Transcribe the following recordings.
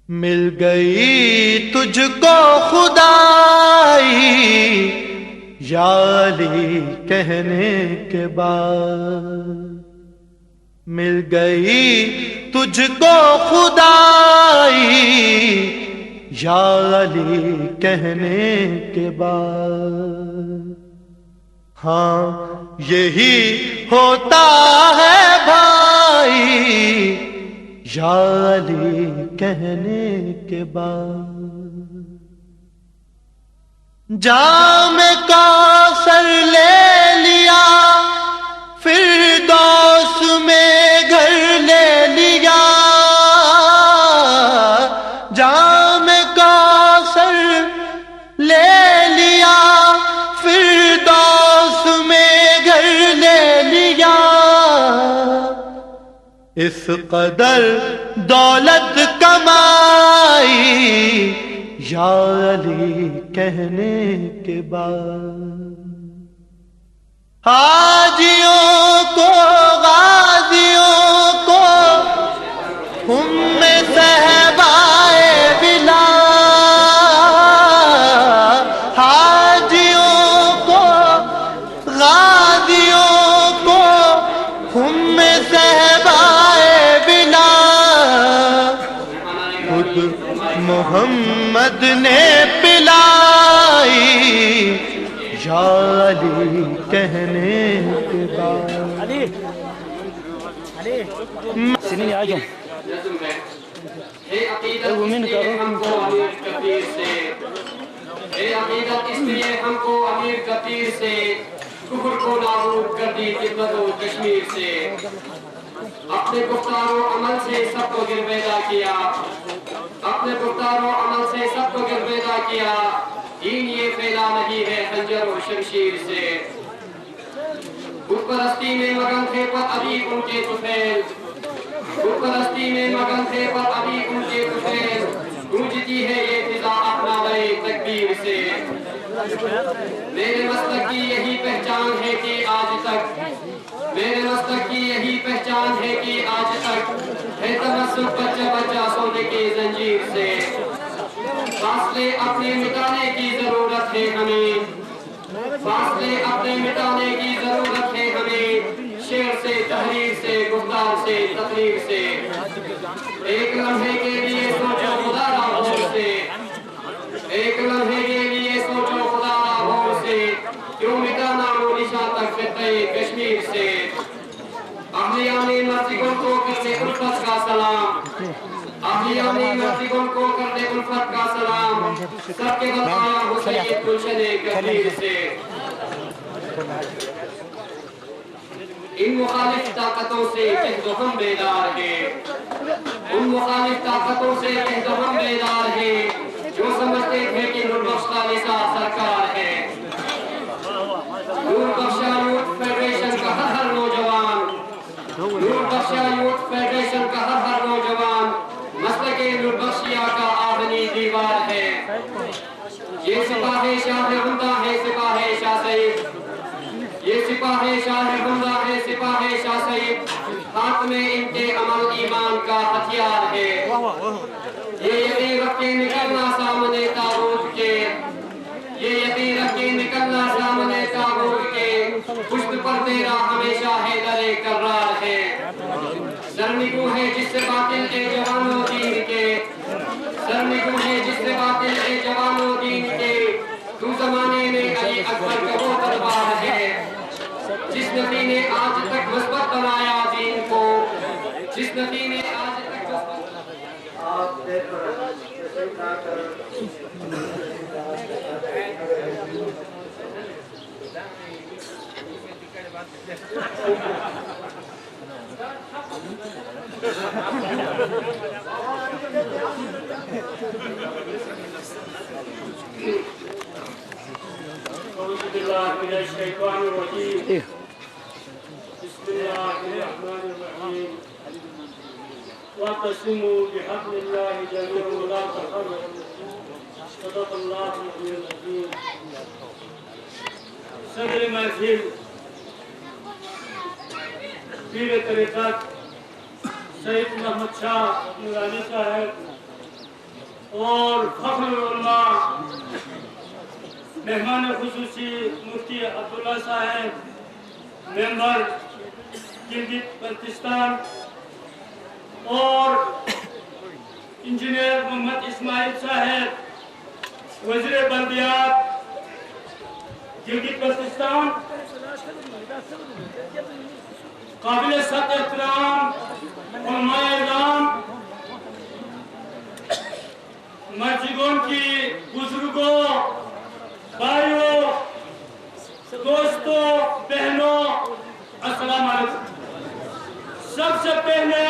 مل گئی تجھ کو خدائی یا علی کہنے کے بعد، مل گئی تجھ کو خدائی یا علی کہنے کے بعد، ہاں یہی ہوتا ہے بھائی یا علی کہنے کے بعد۔ جام کوثر لے لیا فردوس میں گھر لے لیا، جام کوثر لے لیا فردوس میں گھر لے لیا، اس قدر دولت کمائی یا علی کہنے کے بعد، حاجیوں کو غازیوں کو ہم میں صحبائے بلا، حاجیوں کو غازیوں کو ہم میں صحبائے بلا، خود محمد نے پلائی یا علی کہنے کے بعد۔ علی سنی آ جاؤ وومن کرو ہم کو امیر کبیر سے، اے عقیدت اس لیے ہم کو امیر کبیر سے، کفر کو نابود کر دی تبت و کشمیر سے، اپنے گفتار و عمل سے سب کو گرویدہ کیا، اپنے گفتار و عمل سے سب کو گرویدہ کیا، دین یہ پھیلا نہیں ہے خنجر و شمشیر سے، بت پرستی میں مگن تھے پر ابھی ان کے طفیل، بت پرستی میں مگن تھے پر ابھی ان کے طفیل، گونجتی ہے یہ فضا اپنا نئے تکبیر سے، میرے مسلک کی یہی پہچان ہے کہ آج تک، میرے مسلک کی یہی پہچان ہے کہ آج تک ہے تمسک بچہ بچہ سونے کے زنجیر سے، فاصلے اپنے مٹانے کی ضرورت ہے ہمیں، فاصلے اپنے مٹانے کی ضرورت ہے ہمیں، شعر سے تحریر سے گفتار سے تقریر سے، ایک لمحے کے لیے سوچو خدا را بھول سے، ایک لمحے کے لیے سوچو خدا را بھول سے، کیوں مٹانا وہ نشان تک خطے کشمیر سے، اہلیان مرزگن کو کرنے الفت کا سلام، اہلیان مرزگن کو کرنے الفت کا سلام، سب کے بتایا حسین گلشن کبیر سے، ان مخالف طاقتوں سے کہہ دو ہم بیدار ہیں، ان مخالف طاقتوں سے کہہ دو ہم بیدار ہیں، جو سمجھتے تھے کہ نور بخش کا نثار سرکار ہے، نور بخشا یوتھ فیڈریشن کا ہر نوجوان، نور بخشا یوتھ فیڈریشن کا ہر نوجوان مسلک نور بخشیہ کا آہنی دیوار ہے، یہ سپاہ شاہ حمدہ ہے سپاہ شاہ سید، یہ سپاہ شاہ حمدہ ہے سپاہ شاہ سید، ہاتھ میں ان کے عمل ایمان کا ہتھیار ہے، یہ یقین رکھ کے نکلنا سامنے تاغوت کے، یہ یقین رکھ کے نکلنا سامنے تاغوت کے، پشت پر تیرا ہمیشہ حیدر کرار ہے، سرنگو ہے جس سے باطل اے جوانوں دین کے، سرنگو ہے جس سے باطل اے جوانوں دین کے، تو زمانے میں علی اکبر کا وہ دربار ہے، جس نبی نے آج تک مثبت بنایا دین کو، جس نبی نے آج تک اعوذ باللہ من الشیطان الرجیم، بسم اللہ الرحمن الرحیم، واعتصموا بحبل اللہ جميعا ولا تفرقوا، صدق اللہ العلی العظیم۔ صدر محفل پیر طریقت سید محمد شاہ نورانی صاحب، اور فخر العلماء مہمان خصوصی مفتی عبداللہ صاحب ممبر گلگت بلتستان اور انجینئر محمد اسماعیل صاحب وزیر بلدیات گلگت بلتستان، قابل صد احترام علماء اعظام، مسجدوں کی بزرگوں، بھائیوں، دوستوں، بہنوں، السلام علیکم۔ سب سے پہلے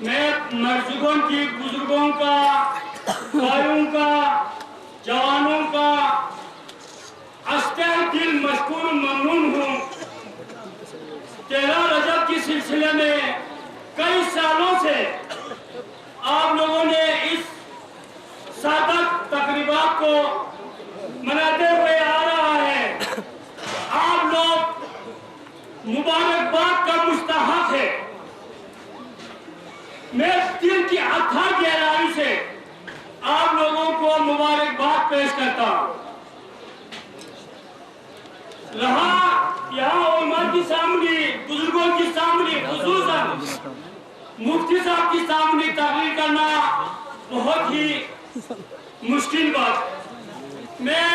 میں مسجدوں کی بزرگوں کا، بھائیوں کا، جوانوں کا اشتہ دل مشکور ممنون ہوں۔ 13 رجب کی سلسلے میں کئی سالوں سے آپ لوگوں نے اس صادق تقریبات کو مناتے ہوئے آ رہا ہے۔ آپ لوگ مبارکباد کا مستحق ہے۔ میں دل کی اتھا گہرائی سے آپ لوگوں کو مبارکباد پیش کرتا ہوں۔ رہا یہاں علماء کی سامنے، بزرگوں کی سامنے، خصوصاً مفتی صاحب کی سامنے تقریر کرنا بہت ہی مشکل بات۔ میں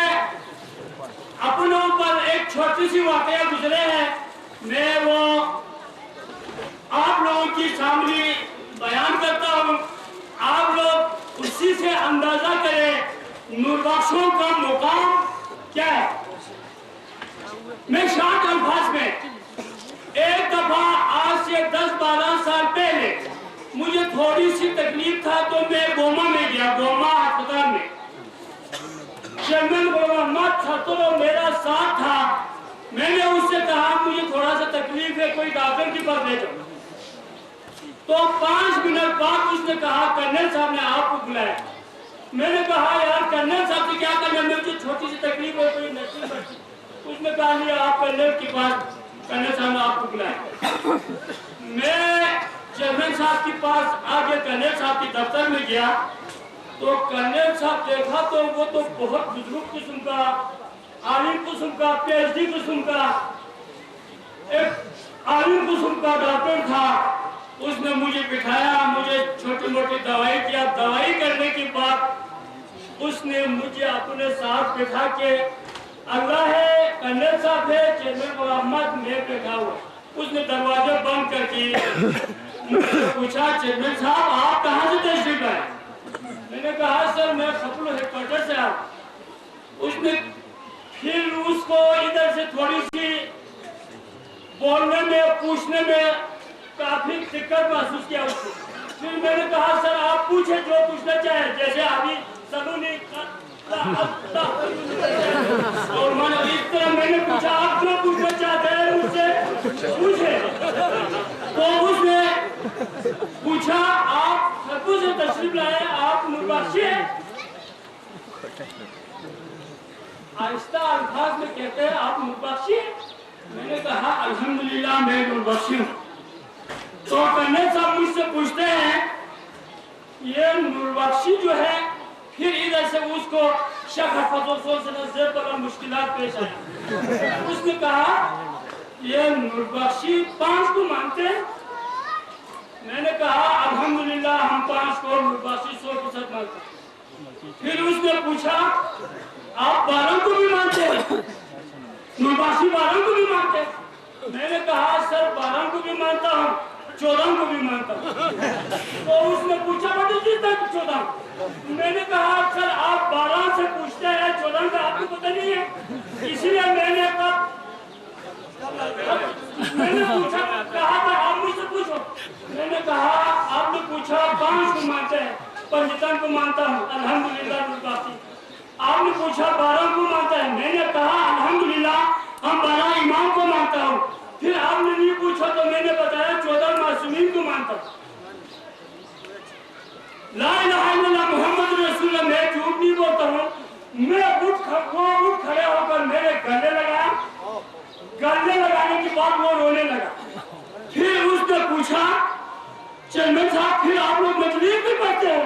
اپنے اوپر ایک چھوٹی سی واقعہ گزرے ہیں، میں وہ آپ لوگوں کی سامنے بیان کرتا ہوں۔ آپ لوگ اسی سے اندازہ کریں نور بخشوں کا مقام کیا ہے۔ میں شارٹ الفاظ میں ایک دفعہ آج سے 10-12 سال پہلے مجھے تھوڑی سی تکلیف تھا تو میں گوما میں گیا، گوما ہسپتال میں۔ چیئرمین محمد چھترو میرا ساتھ تھا۔ میں نے اس سے کہا مجھے تھوڑا سا تکلیف ہے، کوئی ڈاکٹر کے پاس لے جاؤ۔ تو 5 منٹ بعد اس نے کہا کرنل صاحب نے آپ کو بلایا۔ میں نے کہا یار کرنل صاحب سے کیا کرنا، مجھے چھوٹی سی تکلیف ہے، کوئی نصیب ہے۔ اس نے کہا لیا آپ کرنل کے پاس، کرنل صاحب نے آپ کو بلایا۔ میں چیئرمین صاحب کے پاس آگے کرنل صاحب کے دفتر میں گیا تو کرنل صاحب دیکھا تو وہ تو بہت بزرگ قسم کا، عالم قسم کا، پی ایچ ڈی قسم کا، ایک عالم قسم کا ڈاکٹر تھا۔ اس نے مجھے بٹھایا، مجھے چھوٹی موٹی دوائی کیا۔ دوائی کرنے کے بعد اس نے مجھے اپنے ساتھ بٹھا کے اللہ ہے، کرنل صاحب ہے، چیئرمین محمد میں بیٹھا ہوا۔ اس نے دروازہ بند کر کے مجھے پوچھا چیئرمین صاحب آپ کہاں سے تشریف لائے؟ میں نے کہا سر میں خپلو ہیڈ کوارٹر سے آیا۔ اس نے پھر اس کو ادھر سے تھوڑی سی بولنے میں، پوچھنے میں کافی دقت محسوس کیا اس کو۔ پھر میں نے کہا سر آپ پوچھیں جو پوچھنا چاہیں، جیسے ابھی سلونی اور اس طرح میں نے پوچھا آپ جو پوچھنا چاہتے ہیں مجھ سے پوچھیں۔ تو اس نے پوچھا آپ خطبوں سے تشریف لائے، آپ نور بخشی ہیں؟ آہستہ الفاظ میں کہتے ہیں آپ نور بخشی ہیں؟ میں نے کہا الحمدللہ میں نور بخشی ہوں۔ تو کرنل صاحب مجھ سے پوچھتے ہیں یہ نور بخشی جو ہے، پھر ادھر سے اس کو شیخ حفظ اللہ سے بڑا مشکلات پیش آئی۔ اس نے کہا یہ نور بخشی 5 کو مانتے ہیں؟ میں نے کہا الحمدللہ ہم 5 کو نور بخشی 100% مانتے ہیں۔ پھر اس نے پوچھا آپ 12 کو بھی مانتے ہیں؟ نور بخشی 12 کو بھی مانتے ہیں؟ میں نے کہا سر 12 کو بھی مانتا ہوں، 14 کو بھی مانتا ہوں۔ تو اس نے پوچھا بڑی جی تک 14؟ میں نے کہا سر آپ 12 سے پوچھتے ہیں، 14 کا آپ کو پتہ نہیں ہے، اس لیے میں نے پوچھا، کہا تھا آپ مجھ سے پوچھو۔ میں نے کہا آپ نے پوچھا 5 کو مانتے ہیں، 15 کو مانتا ہوں الحمدللہ نور بخشی۔ آپ نے پوچھا 12 کو مانتا ہے، میں نے کہا الحمدللہ ہم 12 امام کو مانتا ہوں۔ پھر آپ نے نہیں پوچھا تو میں نے بتایا 14 معصومین کو مانتا ہوں۔ لا الہ الا اللہ محمد رسول اللہ، میں جھوٹ نہیں بولتا ہوں۔ میں اٹھ کھڑے ہو کر میرے گلے لگایا، گلے لگانے کے بعد وہ رونے لگا۔ پھر اس نے پوچھا چیئرمین صاحب پھر آپ لوگ مجلس بھی پڑھتے ہیں؟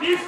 20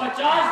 50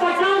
50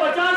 50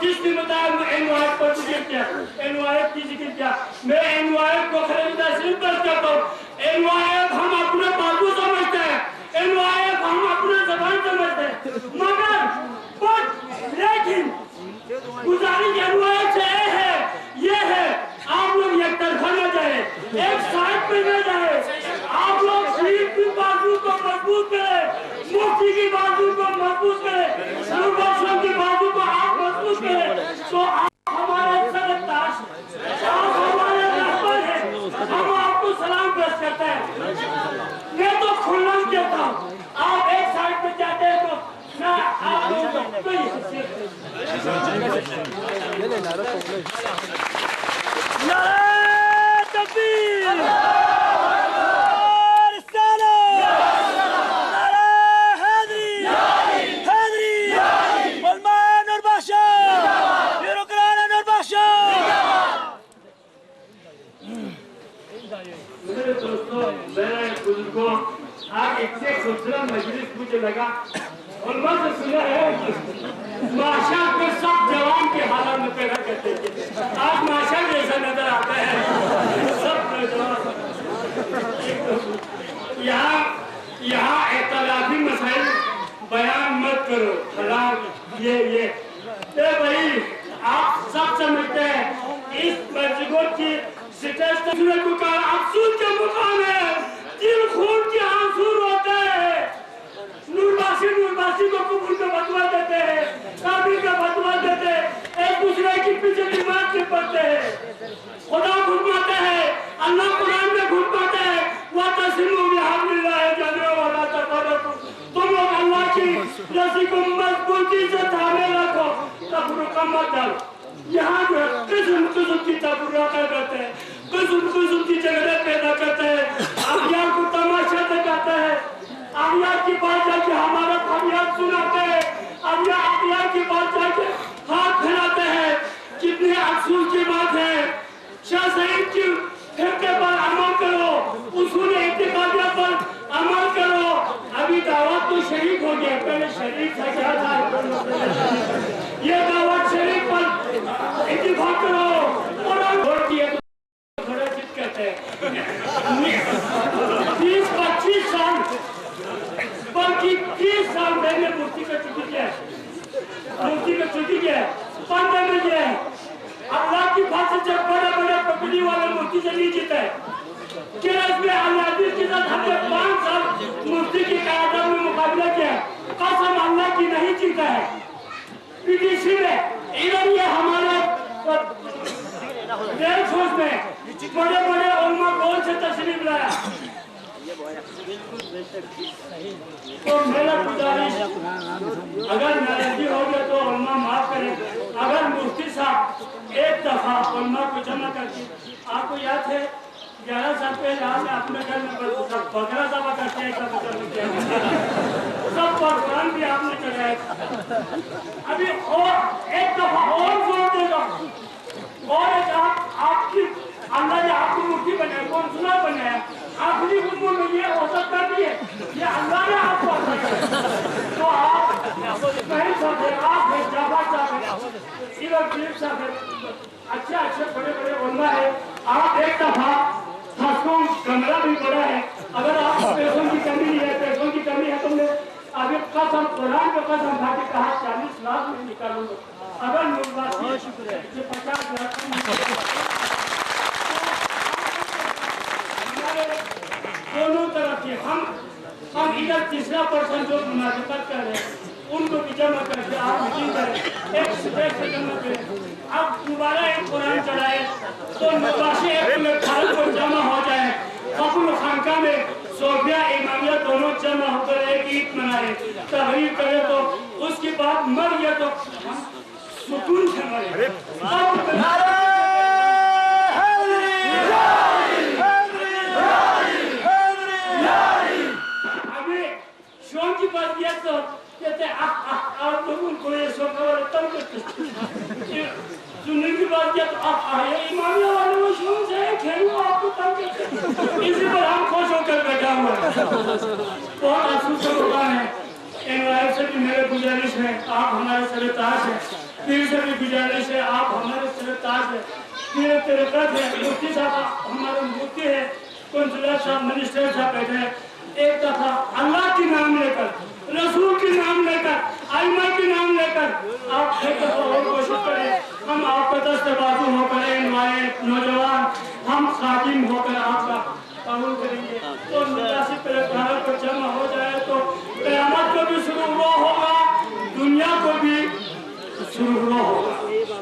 جس نے بتایا NYF پر ذکر کیا NYF کی ذکر کیا میں NYF کو خریدہ صرف پر کرتا ہوں NYF ہم اپنے بازو سمجھتے ہیں NYF ہم اپنے زبان سمجھتے ہیں مگر لیکن گزارش NYF سے یہ ہے آپ لوگ یک طرفہ نہ جائے ایک سائٹ پہ نہ جائے آپ لوگ شریف کی بازو کو مضبوط کریں مفتی کی بازو کو مضبوط کریں نور بخشوں کی بازو کو آپ مضبوط کریں تو آپ ہمارے سرتاج آپ ہمارے رہبر ہیں ہم آپ کو سلام پیش کرتے ہیں میں تو کھلم کہتا ہوں آپ ایک سائٹ پہ جاتے ہیں تو میں آپ لوگوں کو کوئی حیثیت نعرہ تکبیر میرے دوستوں میرے بزرگوں آج اتنے خوبصورت مجلس مجھے لگا علماء سے سنا ہے معاشر کو سب جوان کے حالات میں پیدا کرتے تھے آج معاشر جیسا نظر آتا ہے سب نوجوان یہاں اختلافی مسائل بیان مت کرو حلال یہ بھائی آپ سب سمجھتے ہیں اس مسجد کی سٹیج کو کہا افسوس کے مقام ہے دل خون کے آنسو روتے ہیں نور باسی کو قبول کا فتویٰ دیتے ہیں کافر کا فتویٰ دیتے ہیں ایک دوسرے کی پیچھے نماز سے پڑھتے ہیں خدا گھٹماتے ہیں اللہ قرآن میں گھٹماتے ہیں وَتَسِمُوا بِحَبْلِ اللَّهِ جَمِيعًا وَلَا تَفَرَّقُوا تم لوگ اللہ کی رسی کو مضبوطی سے تھامے رکھو تفرقہ مت ڈالو یہاں جو قسم کی تفرقہ کرتے ہیں قسم کی جھگڑے پیدا کرتے ہیں احیاء کو تماشا دکھاتے ہیں احیاء کی بات جا کے ہمارا فریاد سناتے ہیں احیاء کی بات جا کے ہاتھ پھیلاتے ہیں کتنے افسوس کی بات ہے شاہ سعید کی فرقے پر عمل کرو اصول اعتقادیہ پر عمل کرو ابھی دعوت تو شریک ہو گیا پہلے شریک تھا کیا تھا یہ دعوت شریک پر اتفاق کرو قرآن چھوڑ دیا تو تھوڑا ضد کرتے ہیں 20-25 سال بلکہ 30 سال میں نے مفتی کا چھٹی کیا ہے 15 میں کیا ہے اللہ کی بات سے جب بڑے پکڑی والے مفتی سے نہیں جیتا ہے کہ اس میں اللہ کے ساتھ ہم نے 5 سال مفتی کی قیادت میں مقابلہ کیا ہے قسم اللہ کی نہیں جیتا ہے PDC میں ادھر یہ ہمارے ریل فورس میں بڑے علماء کون سے تشریف لایا تو میرا گزارش اگر ناراضگی ہو گیا تو علماء معاف کریں اگر مفتی صاحب ایک دفعہ علماء کو جمع کر کے آپ کو یاد ہے 11 سال پہلے آپ نے اپنے گھر میں بکرا ذبح کرتے ہیں سب پر قرآن بھی آپ نے چڑھایا ابھی اور ایک دفعہ اور زور دے دو اور ایک آپ کی اللہ نے آپ کو مفتی بنایا کون سنا بنایا آخری حکم میں یہ ہو سکتا بھی ہے یہ اللہ نے آپ کو تو آپ نہیں سمجھے آپ ہے جعفر صاحب سیرت شریف صاحب اچھے بڑے علماء ہیں آپ ایک دفعہ خاصوں کمرہ بھی بڑا ہے اگر آپ پیسوں کی کمی ہے تو میں ابھی قسم قرآن کو قسم کھا کے کہا 40 لاکھ میں نکالوں گا اگر نورباسی سے 50 لاکھ دونوں طرف کی ہم ادھر تیسرا پرسن جو منافقت کر رہے ہیں ان کو بھی جمع کر کے آپ مجید کریں ایک سے جمع کریں اب دوبارہ ایک قرآن چڑھائے تو نورباسی ایک میں خالق کو جمع ہو جائے خفل خانقاہ میں صوفیہ امامیہ دونوں جمع ہو کر ایک عید منائے تحریر کرے تو اس کی بات مر گیا تو سکون سے مرے ابھی شوم کی بات کیا تو کہتے ہیں آپ لوگوں کو یہ شوم کا والا تم کرتے سننے کی بات کیا تو امامیہ والے وہ شوم سے کھیلو آپ کو تم کرتے اسی پر ہم خوش ہو کر بیٹھا ہوا ہے بہت افسوس کا مقام ہے NYF سے بھی میرے گزارش ہے آپ ہمارے سرتاج ہیں پھر سے بھی گزارش ہے آپ ہمارے سرکار سے پھر ترقت ہے مفتی صاحب ہمارے مفتی ہے کونسلر صاحب منسٹر صاحب بیٹھے ہیں ایک دفعہ اللہ کے نام لے کر رسول کے نام لے کر ائمہ کے نام لے کر آپ ایک دفعہ اور کوشش کریں ہم آپ کا دست بازو ہو کر نوجوان ہم خادم ہو کر آپ کا قبول کریں گے تو مناسب پیغام پر جمع ہو جائے تو قیامت کو بھی سرور ہوگا دنیا کو بھی سرور ہوگا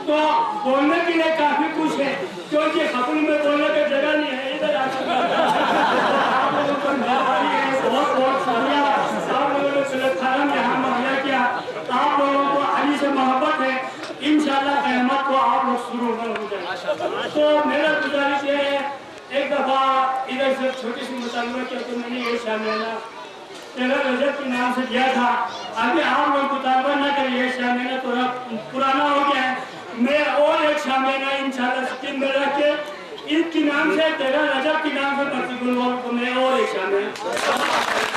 تو بولنے کے لیے کافی کچھ ہے کیونکہ خاتون میں بولنے کی جگہ نہیں ہے ادھر آ چکا آپ لوگوں کو مہربانی ہے بہت بہت شکریہ آپ لوگوں نے صلوات خانہ یہاں مہیا کیا آپ لوگوں کو علی سے محبت ہے انشاءاللہ قیامت کو آپ لوگ شروع ہو جائیں تو میرا گزارش یہ ہے ایک دفعہ ادھر سے چھوٹی سی مطالبہ کیا کہ میں نے یہ شاملہ تیرا رجب کے نام سے دیا تھا ابھی آپ لوگ مطالبہ نہ کریں یہ شاملہ تھوڑا پرانا ہو گیا ہے میں اور ایک شاملہ انشاءاللہ سکیم میں رکھ کے عید کے نام سے تیرا رجب کے نام سے بڑھتی گلوال کو میں اور ایک شاملہ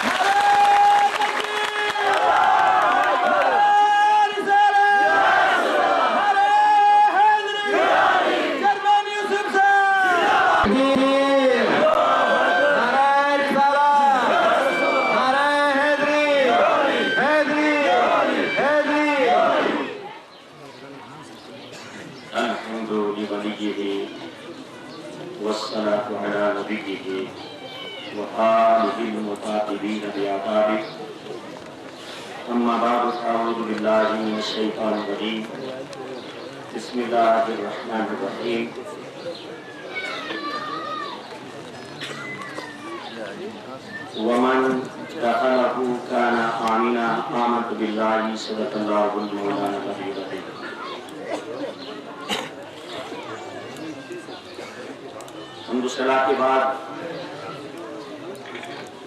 والصلاة على نبيه وآله المطاهرين بآدابه أما بعد فأعوذ بالله من الشيطان الرجيم بسم الله الرحمن الرحيم ومن دخله كان آمنا آمنت بالله صدق الله المولانا العلي العظيم حمد و صلاح کے بعد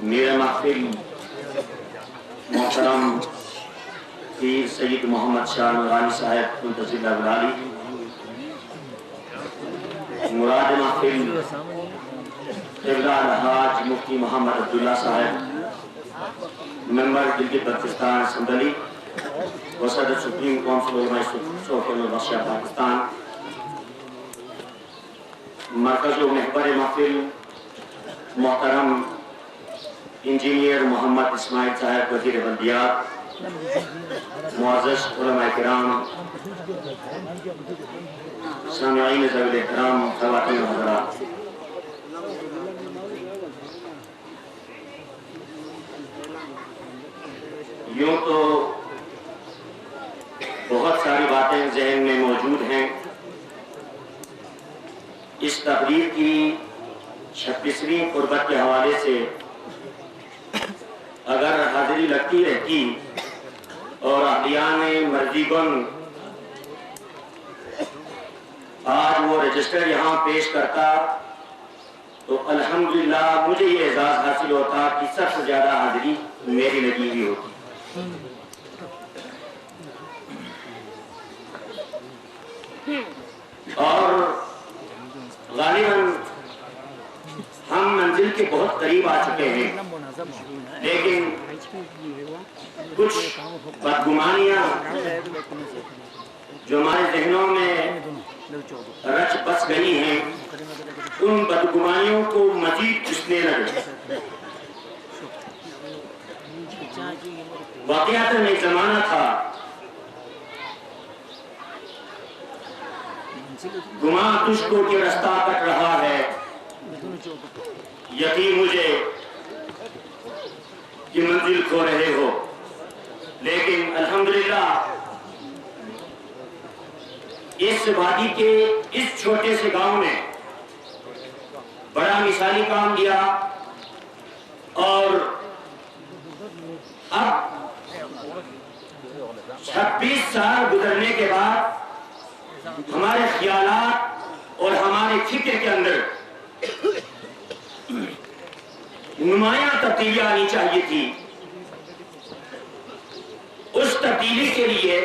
میرا محفل محترم پیر سید محمد شاہ نورانی صاحب منتظر بلالی مراد محفل قبلہ الحاج مفتی محمد عبداللہ صاحب ممبر گلگت بلتستان اسمبلی وصدر سپریم کونسل علماء سوفن البخشہ پاکستان مرکز و محبر محفل محترم انجینئر محمد اسماعیل صاحب وزیر بلدیات معزز علماء کرام سامعین ذوی احترام خواتین و حضرات یوں تو بہت ساری باتیں ذہن میں موجود ہیں اس تقریب کی 26ویں قربت کے حوالے سے اگر حاضری لگتی رہتی اور احیان مرضی گن آج وہ رجسٹر یہاں پیش کرتا تو الحمدللہ مجھے یہ اعزاز حاصل ہوتا کہ سب سے زیادہ حاضری میری لگی ہوئی ہوتی اور غالباً ہم منزل کے بہت قریب آ چکے ہیں لیکن کچھ بدگمانیاں جو ہمارے ذہنوں میں رچ بس گئی ہیں ان بدگمانیوں کو مزید چسنے لگے واقعات میں ایک زمانہ تھا گمان تجھ کو کہ رستہ کٹ رہا ہے یقین مجھے کہ منزل کھو رہے ہو لیکن الحمدللہ اس وادی کے اس چھوٹے سے گاؤں میں بڑا مثالی کام کیا اور اب 26 سال گزرنے کے بعد ہمارے خیالات اور ہمارے فکر کے اندر نمایاں تبدیلی آنی چاہیے تھی اس تبدیلی کے لیے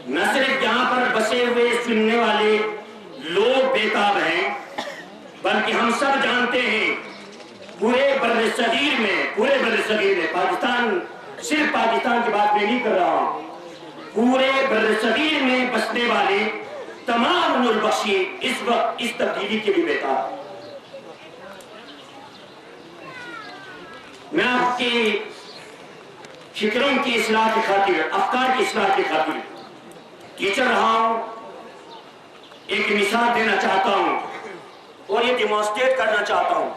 نہ صرف جہاں پر بسے ہوئے سننے والے لوگ بےتاب ہیں بلکہ ہم سب جانتے ہیں پورے برصغیر میں پاکستان صرف پاکستان کی بات میں نہیں کر رہا ہوں پورے برصغیر میں بسنے والے تمام نوربخشی اس وقت اس تبدیلی کے لیے بیدار ہیں۔ میں آپ کی فکروں کی اصلاح کی خاطر، افکار کی اصلاح کی خاطر ٹیچر رہا ہوں، ایک مثال دینا چاہتا ہوں اور یہ ڈیمانسٹریٹ کرنا چاہتا ہوں۔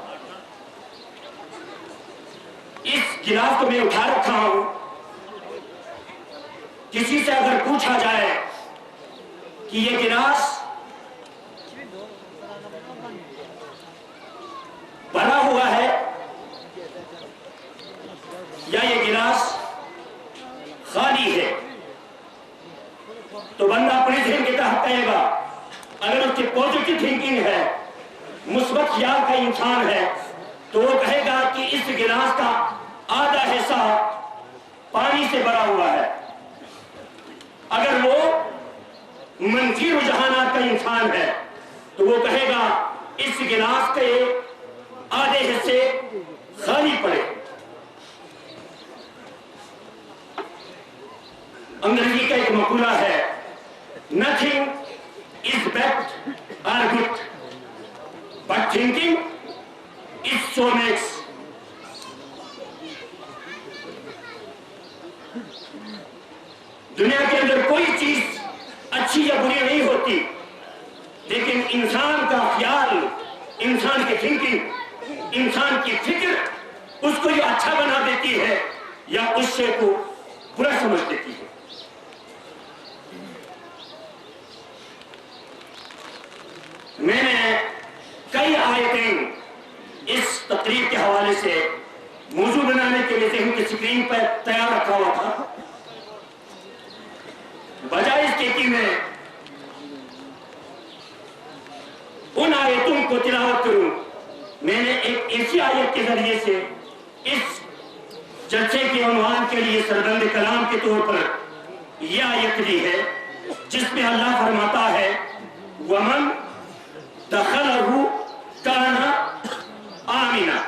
اس گلاس کو میں اٹھا رکھا ہوں، کسی سے اگر پوچھا جائے کہ یہ گلاس بھرا ہوا ہے یا یہ گلاس خالی ہے، تو بندہ اپنے ذہن کے تحت کہے گا، اگر اس کی پوزیٹو تھنکنگ ہے، مثبت خیال کا انسان ہے، تو وہ کہے گا کہ اس گلاس کا آدھا حصہ پانی سے بھرا ہوا ہے۔ اگر وہ منفی رجحانات کا انسان ہے تو وہ کہے گا اس گلاس کے آدھے حصے خالی پڑے۔ انگریزی کا ایک مقولہ ہے، nothing is bad or good but thinking is so much۔ دنیا کے اندر کوئی چیز اچھی یا بری نہیں ہوتی، لیکن انسان کا خیال، انسان کی تھنکنگ، انسان کی فکر اس کو جو اچھا بنا دیتی ہے یا اس سے کو برا سمجھ دیتی ہے۔ میں نے کئی آیتیں اس تقریب کے حوالے سے موضوع بنانے کے لیے ذہن کی اسکرین پر تیار رکھا ہوا تھا، بجائے اس کے کہ میں ان آیتوں کو تلاوت کروں، میں نے ایک ایسی آیت کے ذریعے سے اس جلسے کے عنوان کے لیے سربند کلام کے طور پر یہ آیت لی ہے، جس میں اللہ فرماتا ہے وَمَنْ دَخَلَهُ كَانَ آمِنًا،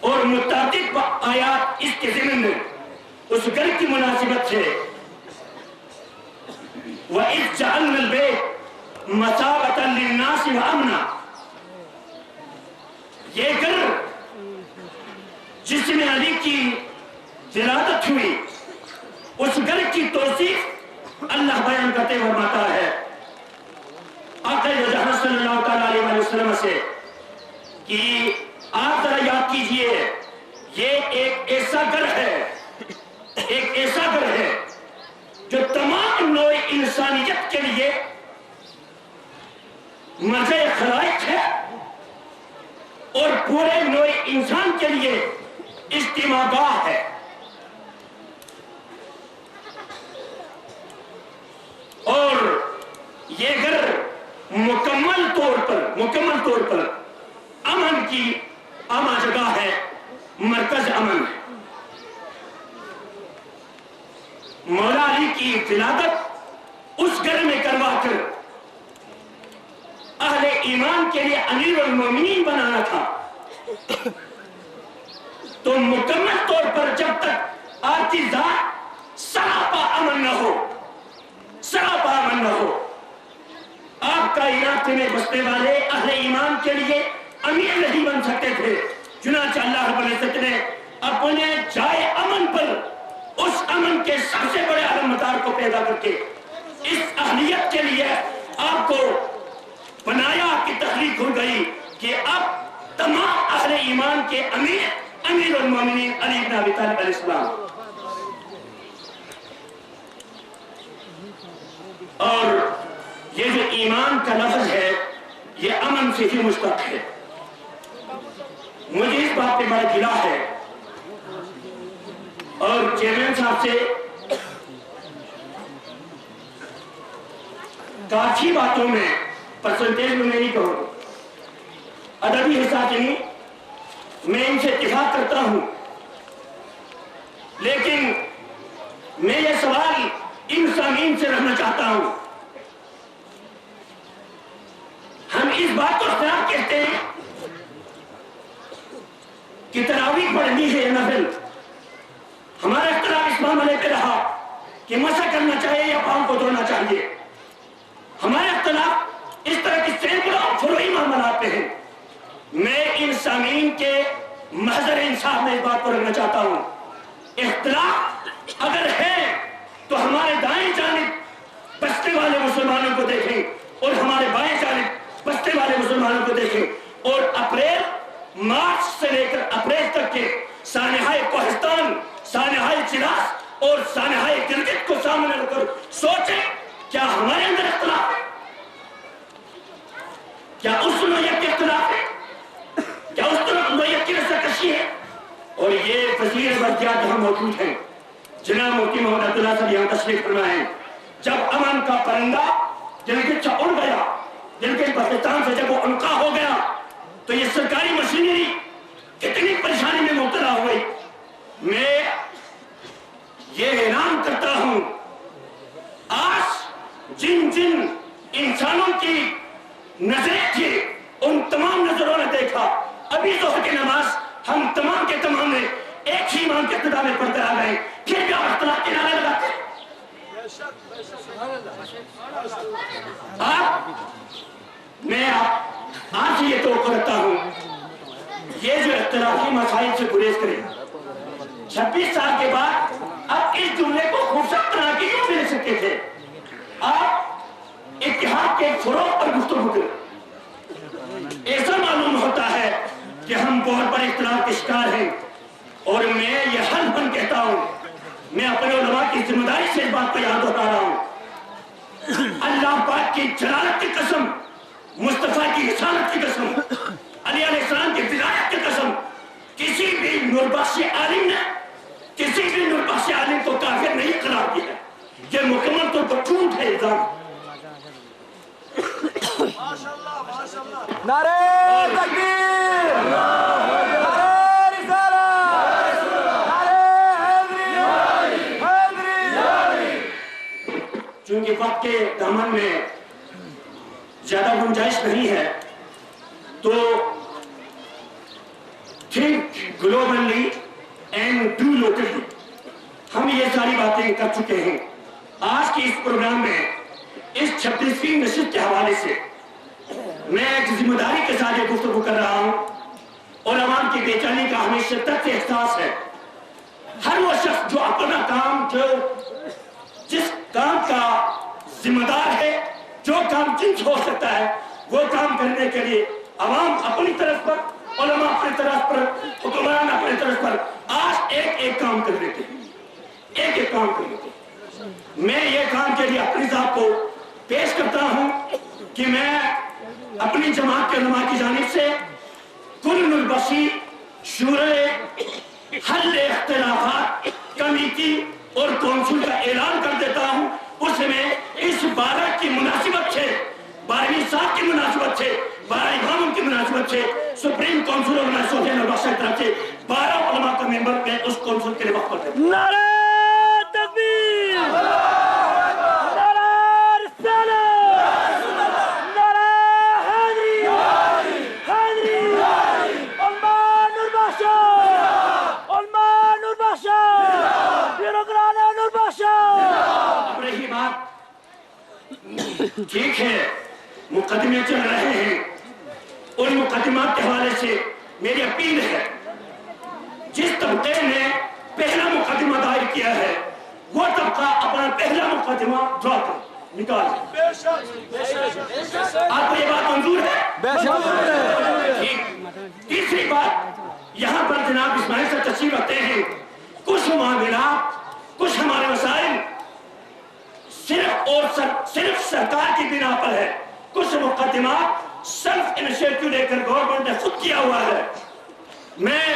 اور متعدد آیات اس کے ضمن میں اس گھر کی مناسبت سے وَإِذْ جَعَلْنَا الْبَيْتَ مَثَابَةً لِلنَّاسِ وَأَمْنًا، یہ گھر جس میں علی کی ولادت ہوئی، اس گھر کی توصیف اللہ بیان کرتے فرماتا ہے آقا جہاں صلی اللہ تعالیٰ علیہ وسلم سے کہ آپ ذرا یاد کیجئے، یہ ایک ایسا گھر ہے، ایک ایسا گھر ہے جو تمام نوع انسانیت کے لیے مرجع خلائق ہے اور پورے نوع انسان کے لیے اجتماع گاہ ہے۔ اور یہ گھر مکمل طور پر امن کی اما جگہ ہے، مرکز امن ہے۔ مولا علی کی ولادت اس گھر میں کروا کر اہل ایمان کے لیے امیر المومنین بنانا تھا، تو مکمل طور پر جب تک آپ کی ذات سراپا امن نہ ہو، آپ کا علاقے میں بسنے والے اہل ایمان کے لیے امیر نہیں بن سکتے تھے۔ چنانچہ اللہ رب العزت نے اپنے جائے امن پر اس امن کے سب سے بڑے علامتدار کو پیدا کر کے اس اہلیت کے لیے آپ کو بنایا کہ تخلیق ہو گئی کہ اب تمام اہل ایمان کے امیر المومنین علی بن ابی طالب علیہ السلام، اور یہ جو ایمان کا لفظ ہے یہ امن سے ہی مشتق ہے۔ مجھے اس بات پہ بڑا گلہ ہے اور چیئرمین صاحب سے کافی باتوں میں پرسنٹیج میں نہیں کہوں، ادبی حساب نہیں، میں ان سے اتفاق کرتا ہوں، لیکن میں یہ سوال ان سامعین سے رہنا چاہتا ہوں۔ ہم اس بات کو اختلاف کہتے ہیں کہ تراویح پڑھنی ہے نفل، ہمارا اختلاف اس بات معاملے پہ رہا کہ مسح کرنا چاہیے یا پاؤں کو دھونا چاہیے. ہمارے اختلاف اس طرح کی سینکڑوں فروعی معاملات پہ ہیں. میں ان سامعین کے محضر انصاف میں اس بات کو رکھنا چاہتا ہوں, اختلاف اگر ہے تو ہمارے دائیں جانب بستے والے مسلمانوں کو دیکھیں اور ہمارے بائیں جانب بستے والے مسلمانوں کو دیکھیں, اور مارچ سے لے کر اپریل تک کے سانحۂ کوہستان, سانحۂ چناس اور سانحۂ گلگت کو سامنے رکھ کر سوچیں کیا ہمارے اندر اختلاف ہے, کیا اس نوعیت کے اختلاف ہے, کیا اس طرح نوعیت کی رساکشی ہے. اور یہ وزیر برقیات یہاں موجود ہیں, جناب مفتی محمد عبداللہ صاحب یہاں تشریف فرما ہے. جب امن کا پرندہ گلگت سے اڑ گیا, گلگت بلتستان سے جب وہ عنقا ہو گیا, تو یہ سرکاری مشینری کتنی پریشانی میں مبتلا ہوئی. میں یہ اعلان کرتا ہوں, آج جن جن انسانوں کی نظریں تھی ان تمام نظروں نے دیکھا ابھی ظہر کی نماز ہم تمام کے تمام نے ایک ہی امام کے اقتدا میں پڑھتے آ گئے, پھر بھی آپ اختلاف کے نعرے لگاتے ہیں. میں آج یہ توقع رکھتا ہوں یہ جو اختلافی مسائل سے گریز کریں. 26 سال کے بعد اب اس جملے کو خوبصورت بنا کے کیوں مل سکتے تھے. آپ اتحاد کے فروغ پر گفتگو کریں. ایسا معلوم ہوتا ہے کہ ہم بہت بڑے اختلاف کے شکار ہیں, اور میں یہ ہر بن کہتا ہوں, میں اپنے علماء کی ذمہ داری سے اس بات کو یاد ہوتا رہا ہوں. اللہ پاک کی جلالت کی قسم, مصطفیٰ کی رسالت کی قسم, علی علیہ السلام کی ولایت کی قسم, کسی بھی نوربخش عالم نے کسی بھی نوربخش عالم کو کافر نہیں قرار دیا. یہ مکمل طور پر جھوٹ ہے الزام. نعرہ تکبیر, نعرہ رسالت, نعرہ حیدری. چونکہ وقت کے دامن میں زیادہ گنجائش نہیں ہے تو think globally and do locally ہم یہ ساری باتیں کر چکے ہیں. آج کے اس پروگرام میں اس 26ویں نشست کے حوالے سے میں ایک ذمہ داری کے ساتھ یہ گفتگو کر رہا ہوں, اور عوام کی بے چینی کا ہمیں شدت سے احساس ہے. ہر وہ شخص جو اپنا کام, جو جس کام کا ذمہ دار ہے, جو کام جن سے ہو سکتا ہے, وہ کام کرنے کے لیے عوام اپنی طرف پر, علماء اپنی طرف پر, حکمران اپنی طرف پر آج ایک ایک کام کر لیتے ہیں, ایک ایک کام کر لیتے ہیں. میں یہ کام کے لیے اپنی ذات کو پیش کرتا ہوں کہ میں اپنی جماعت کے علماء کی جانب سے کل نوربخشی شورائے حل اختلافات کمیٹی اور کونسل کا اعلان کر دیتا ہوں. اس میں اس 12 کی مناسبت سے, 12ویں سال کی مناسبت سے, 12 اماموں کی مناسبت سے سپریم کونسل اور نوربخشی کی طرف سے 12 علماء کا ممبر میں اس کونسل کے لیے وقت کرتے ہیں. نعرہ تکبیر, نعرہ رسالت, نعرہ حیدری, علماء نوربخش, علماء نوربخش, بیروکرات نوربخش. اب رہی بات, ٹھیک ہے مقدمے چل رہے ہیں, ان مقدمات کے حوالے سے میری اپیل ہے, جس طبقے نے پہلا مقدمہ دائر کیا ہے وہ طبقہ اپنا پہلا مقدمہ ڈرا کر نکال دے. آپ کو یہ بات منظور ہے؟ تیسری بات, یہاں پر جناب اسماعیل صاحب تشریف رکھتے ہیں. کچھ معاملات, کچھ ہمارے مسائل صرف اور صرف سرکار کی بنا پر ہے, کچھ مقدمات سیلف انیشیٹو لے کر گورنمنٹ نے خود کیا ہوا ہے. میں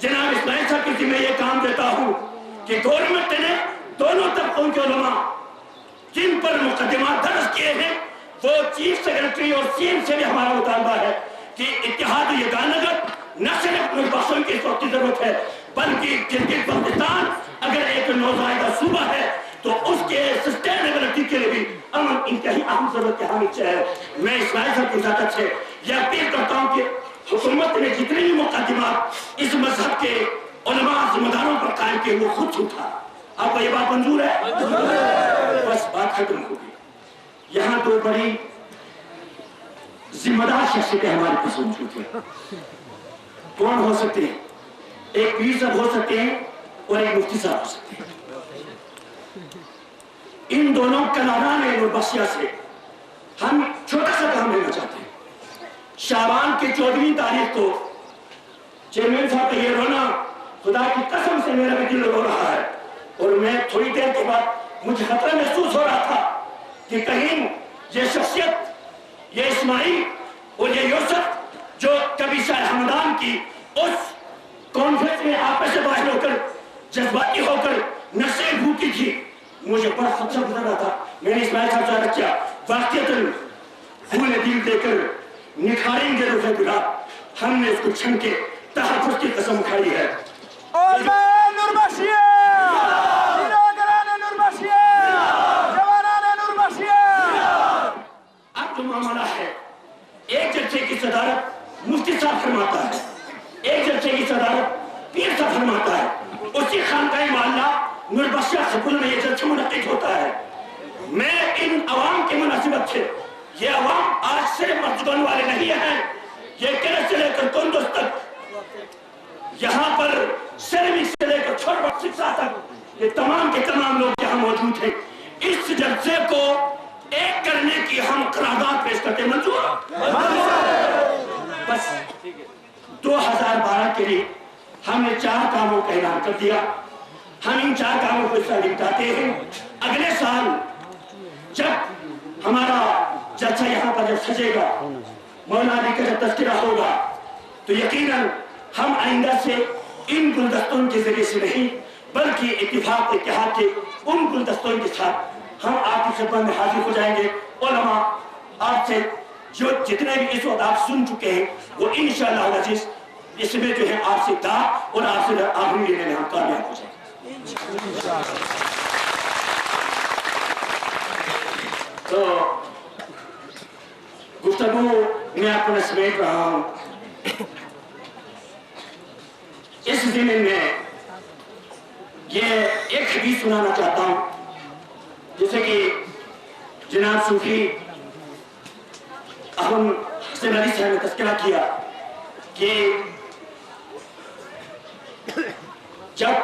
جناب اسماعیل صاحب کی ذمہ یہ کام دیتا ہوں کہ گورنمنٹ نے دونوں طبقوں کے علماء جن پر مقدمات درج کیے ہیں وہ چیف سیکرٹری اور سی ایم سے بھی ہمارا مطالبہ ہے کہ اتحاد یگانگت نہ صرف نوربخشوں کی اس وقت کی ضرورت ہے بلکہ گلگت بلتستان اگر ایک نوزائیدہ صوبہ ہے تو اس کے سسٹینیبلٹی کے لیے بھی امن انتہائی اہم ضرورت کے حامل ہے. میں اسماعیل صاحب کی ذات سے یہ اپیل کرتا ہوں کہ حکومت نے جتنے بھی مقدمات اس مذہب کے علماء ذمہ داروں پر قائم کیے وہ خود جھوٹا, آپ کو یہ بات منظور ہے؟ بس بات ختم ہو گئی. یہاں تو بڑی ذمہ دار شخصیتیں ہمارے پاس موجود ہیں. کون ہو سکتے ہیں؟ ایک پیر صاحب ہو سکتے ہیں اور ایک مفتی صاحب ہو سکتے ہیں. ان دونوں کلاران نوربخشیہ سے ہم چھوٹا سا کام لینا چاہتے ہیں. شعبان کے 14ویں تاریخ کو چیئرمین صاحب کا یہ رونا خدا کی قسم سے میرا بھی دل رو رہا ہے. اور میں تھوڑی دیر کے بعد مجھے خطرہ محسوس ہو رہا تھا کہ کہیں یہ شخصیت، یہ اسماعیل اور یہ یوسف جو کبھی شاہ حمدان کی اس کانفرنس میں آپس سے باہر ہو کر جذباتی ہو کر نشے بھوکی تھی، مجھے بڑا خدشہ گزر رہا تھا. میں نے اسماعیل صاحب سے رکھا واقعتاً پھول دل دے کر نکھاریں گے روح گلا. ہم نے اس کو چھن کے تحفظ کی قسم کھائی ہے. علماء نوربخشیہ، بیناگران نوربخشیہ، جوانان نوربخشیہ. اب جو معاملہ ہے، ایک جلسے کی صدارت مفتی صاحب فرماتا ہے، ایک جلسے کی صدارت پیر صاحب فرماتا ہے. اسی خانقاہ معلیٰ نوربخشیہ سکول میں یہ جلسہ منعقد ہوتا ہے. میں ان عوام کے مناسبت سے، یہ عوام آج صرف مسجدوں والے نہیں ہیں، یہ کیرس سے لے کر کندوز تک، یہاں پر سیرامک سے لے کر چھوٹ بٹ سکسا تک، یہ تمام کے تمام لوگ یہاں موجود ہیں. اس جلسے کو ایک کرنے کی ہم قرارداد پیش کرتے ہیں. منظور؟ بس 2012 کے لیے ہم نے 4 کاموں کا اعلان کر دیا. ہم ان 4 کاموں کو اس طرح نپٹاتے ہیں. اگلے سال جب ہمارا جلسہ یہاں پر جب سجے گا، مولانا علی کا جب تذکرہ ہوگا، تو یقیناً ہم آئندہ سے ان گلدستوں کے ذریعے سے نہیں بلکہ اتفاق اتحاد کے ان گلدستوں کے ساتھ ہم آپ کی خدمت میں حاضر ہو جائیں گے. علماء آپ سے جو جتنے بھی اس وقت آپ سن چکے ہیں وہ انشاءاللہ العزیز اس میں جو ہے آپ سے دعا اور آپ سے آخری لینے میں ہم کامیاب ہو جائیں گے. تو گفتگو میں آپ کو سمیٹ رہا ہوں. اس زمین میں یہ ایک حدیث سنانا چاہتا ہوں جیسے کہ جناب صوفی احمد حسن علی صاحب نے تذکرہ کیا کہ جب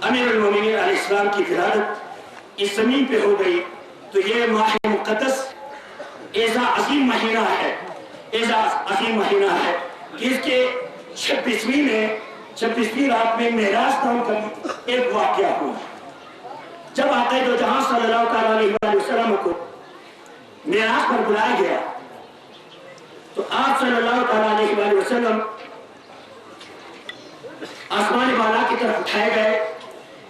امیر المومنین علیہ السلام کی ولادت اس زمین پہ ہو گئی تو یہ ماہ مقدس ایزا عظیم مہینہ ہے، ایزا عظیم مہینہ ہے کہ اس کے 26ویں رات میں معراج نام کا ایک واقعہ ہوا. جب آقا دو جہاں صلی اللہ علیہ وسلم کو معراج پر بلایا گیا تو آپ صلی اللہ علیہ وسلم آسمان بالا کی طرف اٹھائے گئے.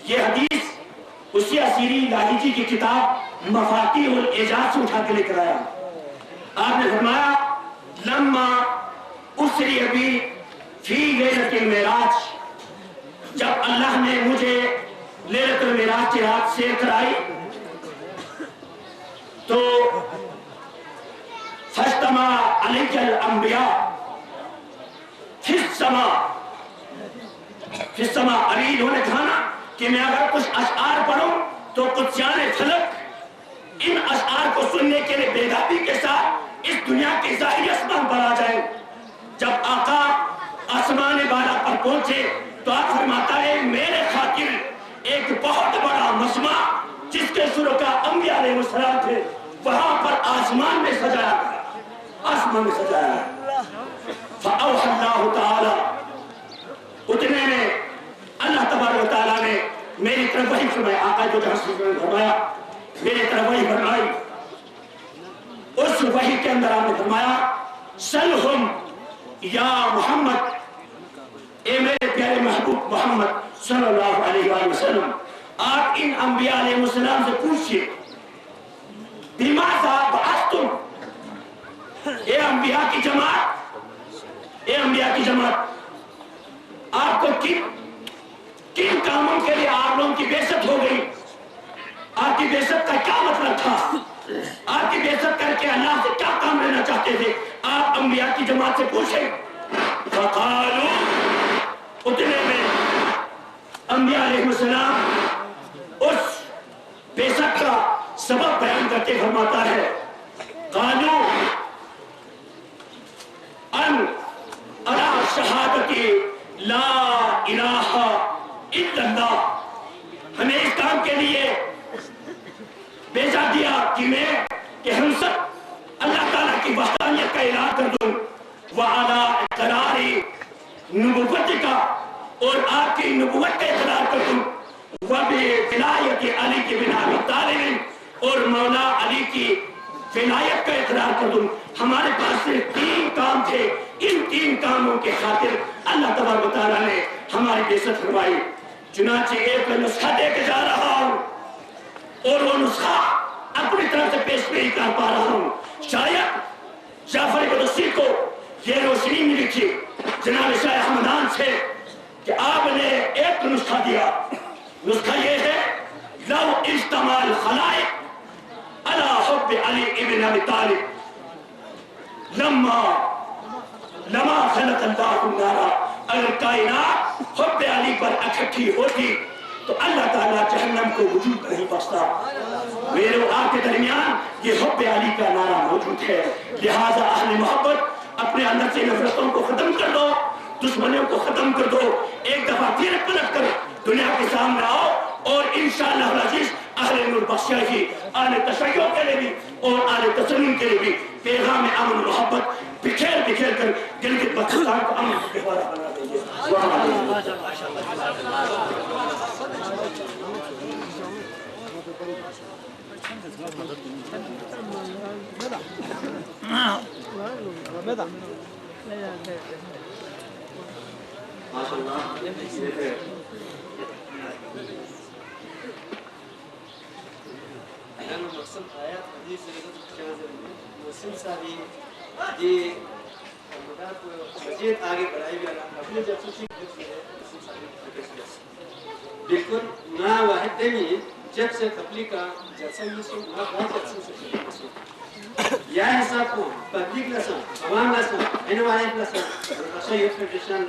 یہ حدیث اسی اسیری لاہی جی کی کتاب مفاتیح الاعجاز سے اٹھا کے لے کر آیا. آپ نے فرمایا لما اسری ابی فی لیلۃ المعراج، جب اللہ نے مجھے لیلۃ المعراج کی رات سیر کرائی تو فاجتمع علیہ الانبیاء فی السماء. ابھی انہوں نے کہا نا کہ میں اگر کچھ اشعار پڑھوں تو قدسیان فلک ان اشعار کو سننے کے لیے بیداری کے ساتھ اس دنیا کے ظاہری آسمان پر آ جائیں. جب آقا آسمان بالا پر پہنچے تو آپ فرماتا ہے میرے خاطر ایک بہت بڑا مجمع جس کے شرکاء انبیاء علیہ السلام تھے وہاں پر آسمان میں سجایا گیا، آسمان میں سجایا گیا. فأوحى اللہ تعالی، اتنے میں اللہ تبارک و تعالیٰ نے میری طرف وحی فرمایا. آقا جو جہاں سے فرمایا میری طرف وحی فرمائی. اس وحی کے اندر آپ نے فرمایا سلہم یا محمد، اے میرے پیارے محبوب محمد صلی اللہ علیہ وآلہ وسلم، آپ ان انبیاء علیہ السلام سے پوچھئے بماذا بعثتم، اے انبیاء کی جماعت، اے انبیاء کی جماعت، آپ کو کن کاموں کے لیے آپ لوگوں کی بعثت ہو گئی؟ آپ کی بعثت کا کیا مطلب تھا؟ آپ کی بعثت کر کے اللہ سے کیا کام لینا چاہتے تھے؟ آپ انبیاء کی جماعت سے پوچھیں. فقالوا، اتنے میں انبیاء علیہ السلام اس بیسک کا سبب بیان کرتے فرماتا ہے قالو ان ارا شہادتی لا الہ الا اللہ، ہمیں اس کام کے لیے بھیجا دیا کہ ہم سب اللہ تعالیٰ کی وحدانیت کا اعلان کر دوں، وعلی اقرار نبوت کا، اور آپ کی نبوت کا اقرار کر دوں، وبولایت علی بن ابی طالب، اور مولا علی کی ولایت کا اقرار کر دوں۔ ہمارے پاس صرف 3 کام تھے، ان 3 کاموں کے خاطر اللہ تبارک و تعالیٰ نے ہماری بعثت فرمائی۔ چنانچہ ایک نسخہ دے کے جا رہا ہوں، اور وہ نسخہ اپنی طرف سے پیش نہیں کر پا رہا ہوں۔ شاید جعفر قدسی کو یہ روشنی ملی تھی جناب شاہ حمدان سے کہ آپ نے ایک نسخہ دیا، نسخہ یہ ہے لو اجتماع الخلائق علی حب علی ابن ابی طالب لما خلق اللہ النار، اگر کائنات حب علی پر اکٹھی ہوتی تو اللہ تعالیٰ جہنم کو وجود نہیں بخشتا۔ میرے و آپ کے درمیان یہ حب علی کا نعرہ موجود ہے، لہذا اہل محبت اپنے اندر سے نفرتوں کو ختم کر دو، دشمنیوں کو ختم کر دو، ایک دفعہ پھر پلٹ کر دنیا کے سامنے آؤ، اور انشاءاللہ العزیز اہل نور بخشیہ کی اہل تشیع کے لیے بھی اور اہل تسلیم کے لیے بھی پیغام امن و محبت بکھیر کر گلگت بلتستان کو امن کا گہوارہ بنا دیں گے۔ مقصد آیات حدیث مسلم صاحبی جی مزید آگے بڑھائی گیا اپنے جب سے بالکل نا واحد دمی جب سے تبلیغ کا جلسہ مسلم نا واحد جلسہ سے یا حساب کو پبلک لسن عوام لسن انوائٹ لسن رشا یوتھ فیڈریشن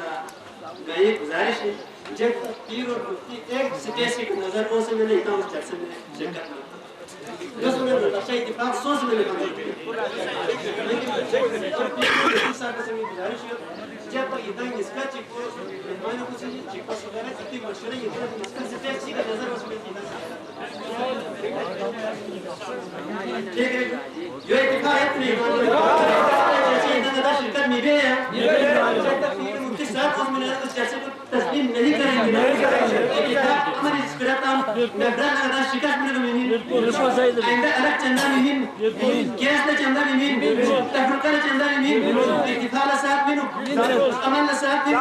میں یہ گزارش ہے جب پیر اور مفتی ایک سٹیج کی نظر کو سے میں نے اتنا اس جلسے میں شرکت کرنا دس میں رشا اتفاق 100 سے میں نے کمال کیا لیکن جب پیر اور مفتی صاحب سے میں گزارش ہے جب تک اتنا اس کا چیک کو مہمانوں کو سے چیک پاس وغیرہ اتنی مشورے اتنا اس کا سٹیج کی نظر اس میں ٹھیک ہے جو اتفاق ہے اپنی جیسے اتنا شرکت میں بھی ہے جب تک پیر مفتی صاحب اس میں اس جیسے کو تسلیم نہیں کریں گے اتفاق ہماری اس پر ہم مقدار لگتا شکست میں نہیں آئندہ الگ چندہ نہیں کیس نے چندہ نہیں تفرقہ نے چندہ نہیں اتفاق صاحب نہیں عمل صاحب نہیں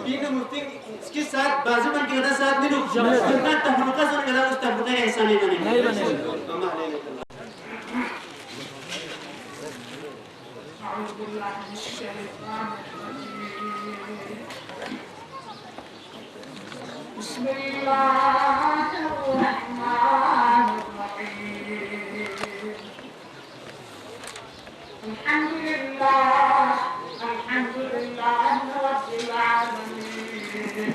پیر مفتی اس کے ساتھ بازو بن کے غدا صاحب نہیں تفرقہ سے غدا اس تفرقہ کا حصہ نہیں بنے أعوذ بالله من الشيطان الرجيم بسم الله الرحمن الرحيم الحمد لله رب العالمين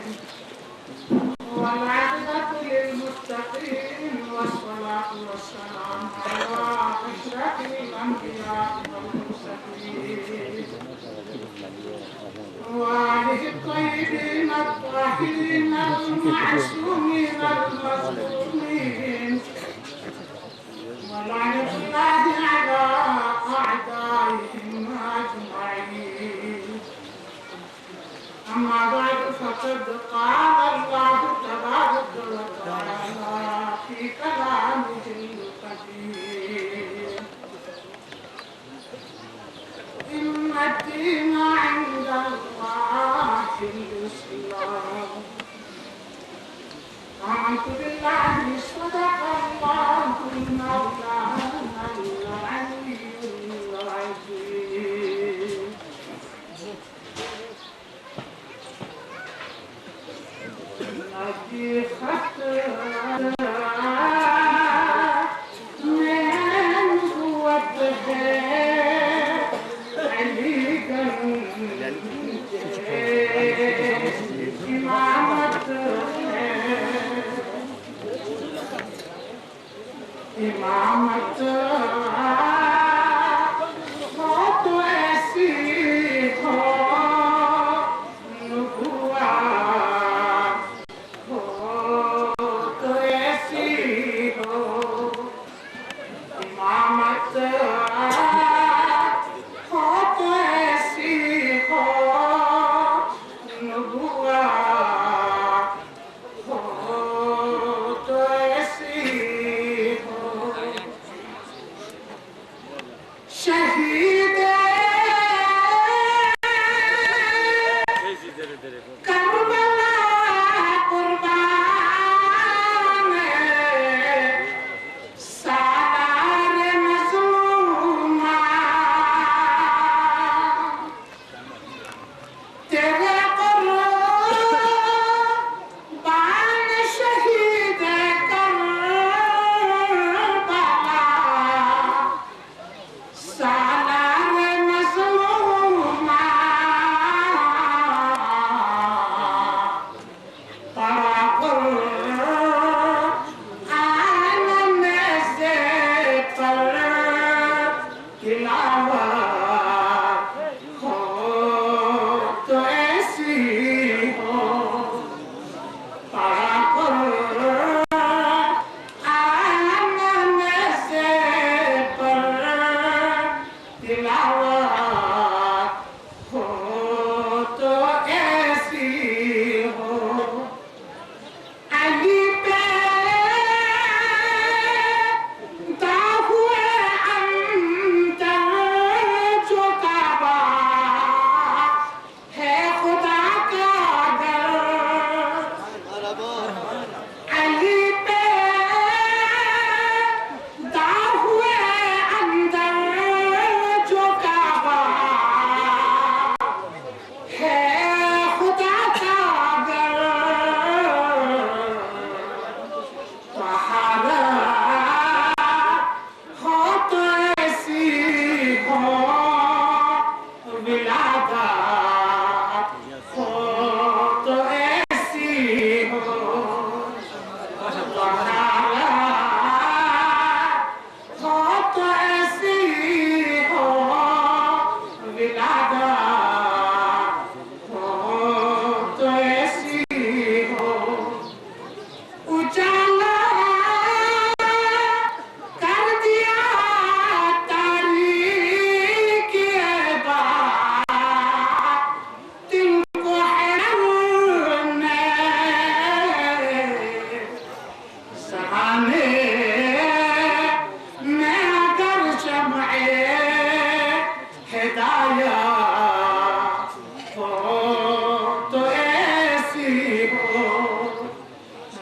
والعاقبة للمتقين والصلاة والسلام على أشرف الأنبياء والمرسلين وآله الطيبين الطاهرين المعصومين المظلومين ولعنة الله على أعدائهم أجمعين أما بعد فقد قال الله تبارك وتعالى في كلامه القديم إن الدين عند الله الإسلام آمنت بالله صدق الله مولانا العلي العظيم الذي خطر من هو الدهر عليك امامت ہو تو ایسی ہو نبوت ہو تو ایسی ہو امامت ہو تو ایسی ہو نبوت ہو تو ایسی ہو شہید کربلا قربان سالار مظلومان تیرے قربان شہید کربلا سالار مظلومان قرآن سے پر تلاوت ہو تو ایسی ہو قرآن سے پر تلاوت ہو تو ایسی ہو علی پہ ہوئے اندر جو کعبہ ہے خدا کا گھر علی پہ ہوئے اندر جو کعبہ ہے خدا کا گھر طہارت ہو تو ایسی ہو ولادت ہو تو ایسی ہو طہارت ہو تو ایسی ہو ولادت ہو تو ایسی ہو اجالا کر دیا تاریکی بات دل کو حیران نے زمانے میں اگر شمع ہدایت ہو تو ایسی ہو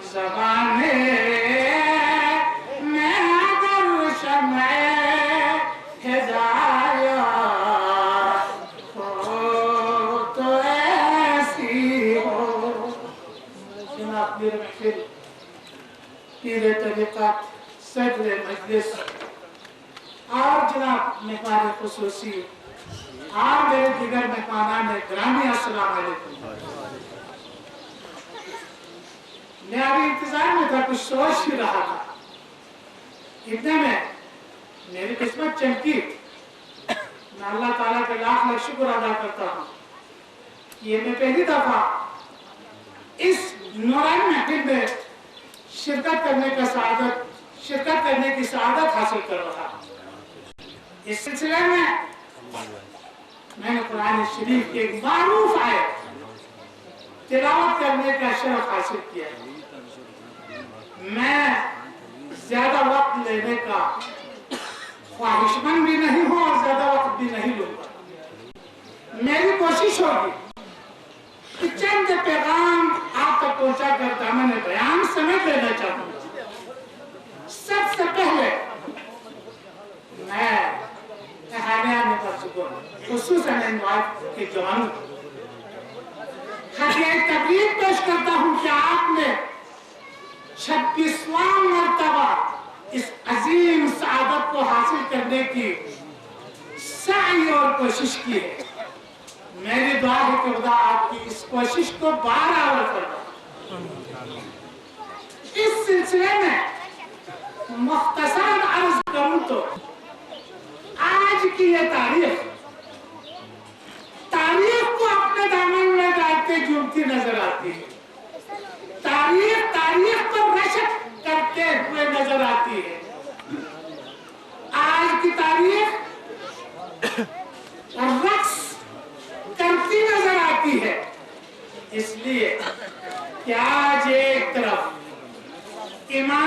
زمانے میں اگر شمع ہدایت ہو تو ایسی ہو جناب پیر محفل پیر طریقت صدر مجلس اور جناب مہمان خصوصی اور میرے دیگر مہمانان گرامی السلام علیکم میں ابھی انتظار میں تھا کچھ سوچ ہی رہا تھا اتنے میں میری قسمت چمکی میں اللہ تعالیٰ کے لاکھ لاکھ شکر ادا کرتا ہوں یہ میں پہلی دفعہ اس نورانی محفل میں شرکت کرنے کی سعادت حاصل کر رہا ہوں اس سلسلے میں نے قرآن شریف کی ایک معروف آیت تلاوت کرنے کا شرف حاصل کیا ہے میں زیادہ وقت لینے کا خواہشمند بھی نہیں ہوں اور زیادہ وقت بھی نہیں لوں گا میری کوشش ہوگی کہ چند پیغام آپ تک پہنچا کر دامن بیان سمیت لینا چاہوں گا سب سے پہلے میں احامیان پرسکوں خصوصاً انوائٹ کے جوانوں ہدیہ تبریک پیش کرتا ہوں کہ آپ نے 26واں مرتبہ اس عظیم سعادت کو حاصل کرنے کی سعی اور کوشش کی ہے میری دعا ہے کہ خدا آپ کی اس کوشش کو بارآور فرمائے اس سلسلے میں مختصر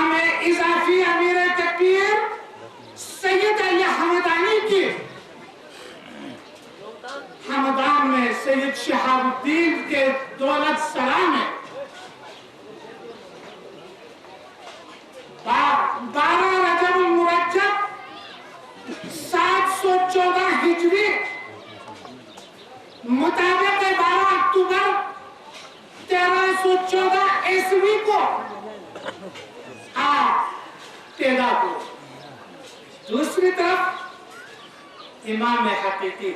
امام اضافی امیر کبیر سید علی حمدانی کی حمدان میں سید شہاب الدین کے دولت سرا میں 12 رجب المرجب 714 ہجری مطابق 12 اکتوبر 1314 عیسوی کو آپ پیدا ہوئے. دوسری طرف امام حقیقی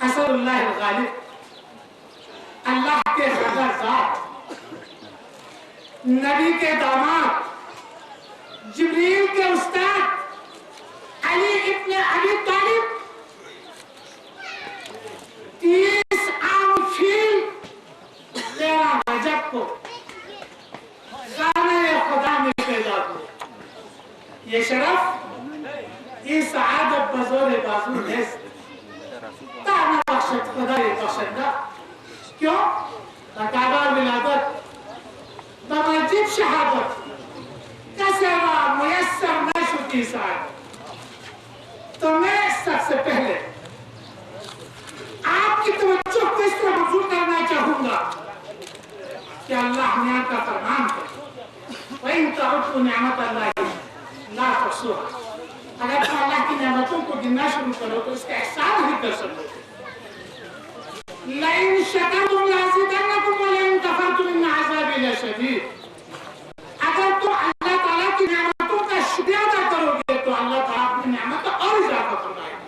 اسد اللہ الغالب اللہ کے رضا ذات نبی کے داماد جبریل کے استاد علی ابن ابی طالب 30 عام فیل 13 رجب کو خانہ خدا میں پیدا ہوئے. یہ شرف یہ سعادت بزور بازو نیست تانا بخشد خدا یہ بخشدہ. کیوں؟ تقاضا ولادت بواجب شہادت کسرا میسر نہ شکی سعادت. تو میں سب سے پہلے آپ کی توجہ کو اس طرح مبذول کرنا چاہوں گا کہ اللہ نے کا فرمان ہے وَإِن تَعُدُّوا نِعْمَةَ اللَّهِ لَا تُحْصُوهَا. اگر تم اللہ کی نعمتوں کو گننا شروع کرو تو اس کا احسان نہیں کر سکتے. لَئِن شَكَرْتُمْ لَأَزِيدَنَّكُمْ وَلَئِن كَفَرْتُمْ إِنَّ عَذَابِي لَشَدِيدٌ. اگر تم اللہ تعالیٰ کی نعمتوں کا شکریہ ادا کرو گے تو اللہ تعالیٰ اپنی نعمت کا اور اضافہ فرمائے گا.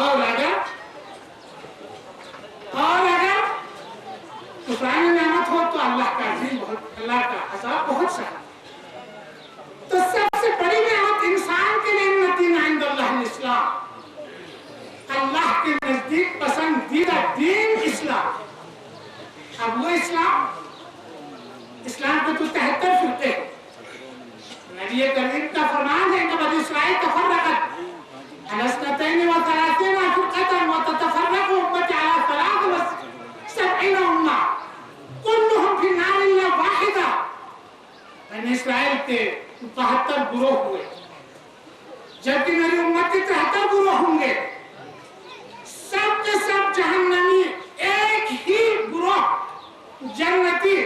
اور اگر کفران نعمت ہو تو اللہ کا عظیم بہت اللہ کا عذاب بہت سخت. تو سب سے بڑی نعمت انسان کے لیے الدین عند اللہ الاسلام. اللہ کے نزدیک پسندیدہ دین اسلام. اب وہ اسلام کے تو 73 فرقے ہیں. نبی کریم کا فرمان ہے کہ بنی اسرائیل تفرقت على 32 فرقة وتتفرق أمتي على 73 أمة كلهم في النار إلا واحدة. بنی اسرائیل کے 73 گروہ ہوئے جبکہ میری امت کے 73 گروہ ہوں گے. سب کے سب جہنمی ایک ہی گروہ جنتی.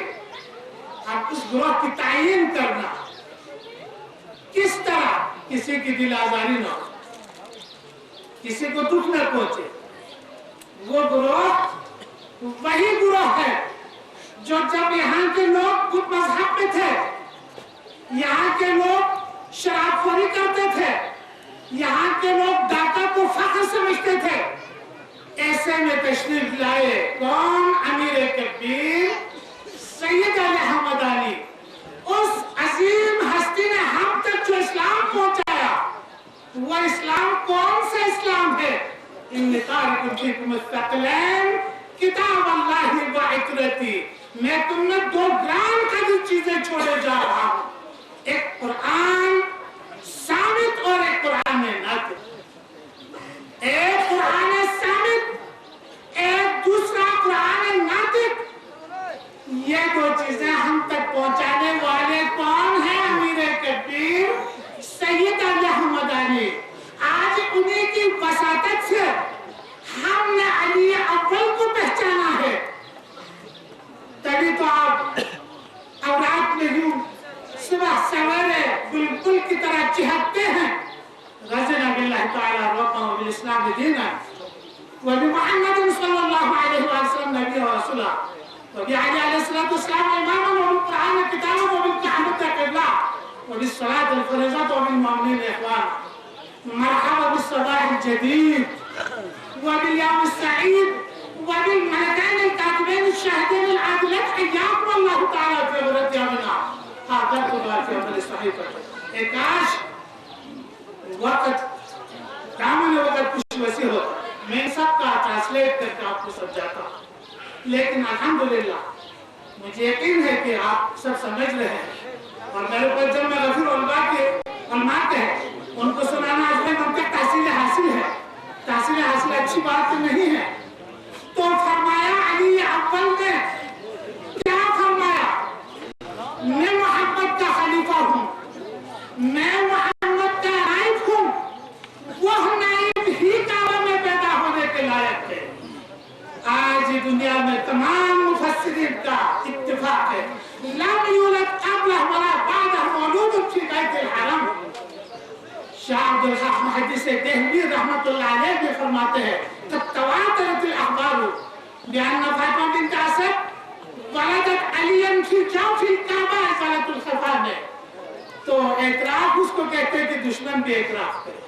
اب اس گروہ کی تعین کرنا کس طرح کسی کی دل آزاری نہ ہو کسی کو دکھ نہ پہنچے. وہ گروہ وہی گروہ ہے جو جب یہاں کے لوگ خود مذہب میں تھے یہاں کے لوگ شراب خوری کرتے تھے یہاں کے لوگ داتا کو فخر سمجھتے تھے ایسے میں تشریف لائے کون؟ امیر کبیر سید علی حمدانی. اس عظیم ہستی نے ہم تک جو اسلام پہنچایا وہ اسلام کون سا اسلام ہے؟ ان تارک فیکم الثقلین کتاب اللہ وعطرتی. میں تم نے 2 گرام قدر چیزیں چھوڑے جا رہا ہوں. ایک قرآن ثابت اور ایک قرآن ناطق. ایک قرآن ثابت ایک دوسرا قرآن ناطق. یہ 2 چیزیں ہم تک پہنچانے والے کون ہیں؟ امیر کبیر سید علی حمدانی. آج انہی کی وساطت سے ہم نے علی اول کو پہچانا ہے. تبھی تو آپ اب رات میں یوں صبح سویرے بلبل کی طرح چہکتے ہیں. رضینا باللہ تعالی ربا وبالاسلام دینا وبمحمد صلی اللہ علیہ وسلم نبی و رسولہ وبعلی علیہ السلام اماما وبالقرآن کتابا وبالکعبۃ قبلہ وبالصلاة الفریضۃ وبالمؤمنین اخوانا. مرحبا بالصباح الجدید وبالیوم السعید وبالملکین الکاتبین الشاہدین العادلین حیاکم اللہ تعالی فی غرت یومنا حاضر خدا فی عمل صحیح. کاش وقت دامن وقت کچھ وسیع ہوتا میں سب کا ٹرانسلیٹ کر کے آپ کو سمجھاتا ہوں. لیکن الحمدللہ مجھے یقین ہے کہ آپ سب سمجھ رہے ہیں اور میرے اوپر جب میں غفور علماء کے ہیں ان کو سنانا آج میں منطق تحصیل حاصل ہے. تحصیل حاصل اچھی بات تو نہیں ہے. تو فرمایا علی اول نے کیا فرمایا؟ میں محبت کا خلیفہ فی بیت الحرم. شاہ عبدالحق محدث دہلوی رحمۃ اللہ علیہ بھی فرماتے ہیں قد تواترت الاخبار بان فاطمہ بنت اسد ولدت علیا فی الکعبہ صلاۃ الخفا میں. تو اعتراف اس کو کہتے ہیں کہ دشمن بھی اعتراف کرے.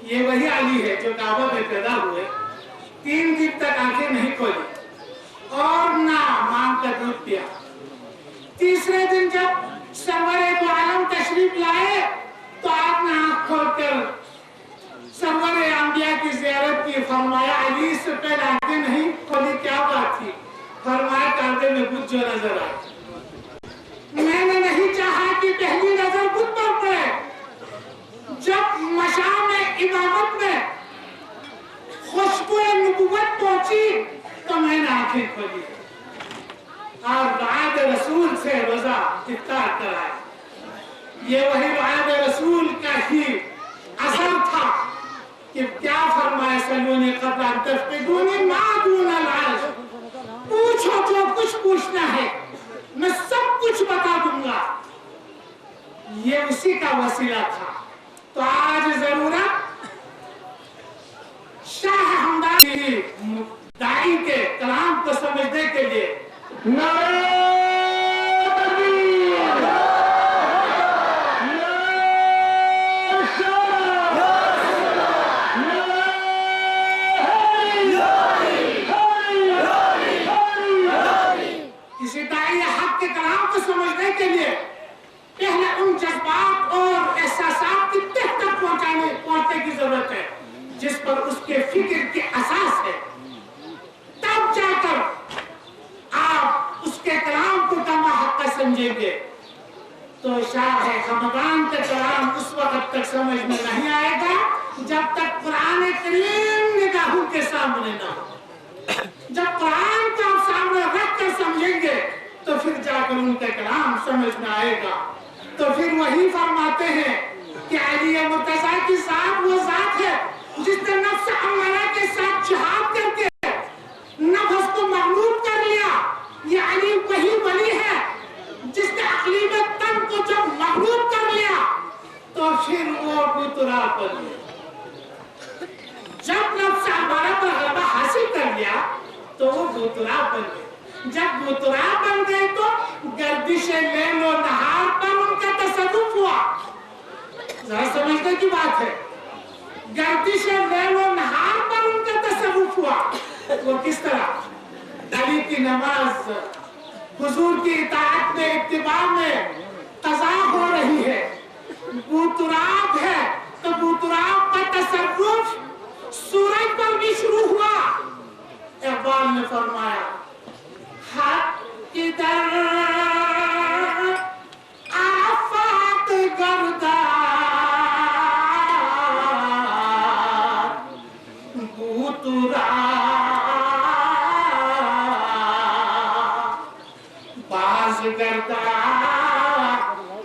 یہ وہی علی ہے جو کعبہ میں پیدا ہوئے, 3 دن تک آنکھیں نہیں کھولی اور نہ ماں کا دودھ پیا. تیسرے دن جب سرور دو عالم تشریف لائے تو آپ نے آنکھ کھول کر سرور انبیاء کی زیارت کی. فرمایا علی سے پہلے آنکھیں نہیں کھولی, کیا بات تھی؟ فرمایا کعبے میں بت جو نظر آئے. میں نے نہیں چاہا کہ پہلی نظر بت پر پڑے. جب مشام امامت میں خوشبو نبوت پہنچی تو میں نے آنکھیں کھولی اور رعایت رسول سے روزہ افطار کرایا. یہ وہی رعایت رسول کا ہی اثر تھا کہ کیا فرمایا سلونی قبل ان تفقدونی ما دون العرش. پوچھو جو کچھ پوچھنا ہے میں سب کچھ بتا دوں گا. یہ اسی کا وسیلہ تھا. تو آج ضرورت شاہ ہمدانی دائی کے کلام کو سمجھنے کے لیے کسی دائی حق کے کلام کو سمجھنے کے لیے پہلے ان جذبات اور احساسات کی تہ تک پہنچنے کی ضرورت ہے جس پر اس کے فکر کے اساس ہے. تب جا کر آپ اس کے کلام کو کما حق سمجھیں گے. تو شاہ ہمدان کا کلام اس وقت تک سمجھ میں نہیں آئے گا جب تک قرآن کریم نگاہوں کے سامنے نہ ہو. جب قرآن کو آپ سامنے رکھ کر سمجھیں گے تو پھر جا کر ان کا کلام سمجھ میں آئے گا. تو پھر وہی فرماتے ہیں کہ علی مرتضیٰ کی ذات وہ ذات ہے جس نے نفس امارہ کے ساتھ جہاد کر کے نفس کو مغلوب کر لیا. یہ علی وہی ولی ہے جس نے اقلیم تن کو جب مغلوب کر لیا تو پھر وہ بترا بن گیا. جب نفس امارہ پر غلبہ حاصل کر لیا تو وہ بترا بن گیا. جب بترا بن گئے تو گردش لیل و نہار پر ان کا تصرف ہوا. ذرا سمجھنے کی بات ہے, گردش لیل و نہار پر ان کا تصرف ہوا. وہ کس طرح؟ علی کی نماز حضور کی اطاعت میں اتباع میں قضا ہو رہی ہے, بوتراب ہے تو بوتراب کا تصرف سورج پر بھی شروع ہوا. اقبال نے فرمایا حق کی در آفاق گردہ بوترا باز گردہ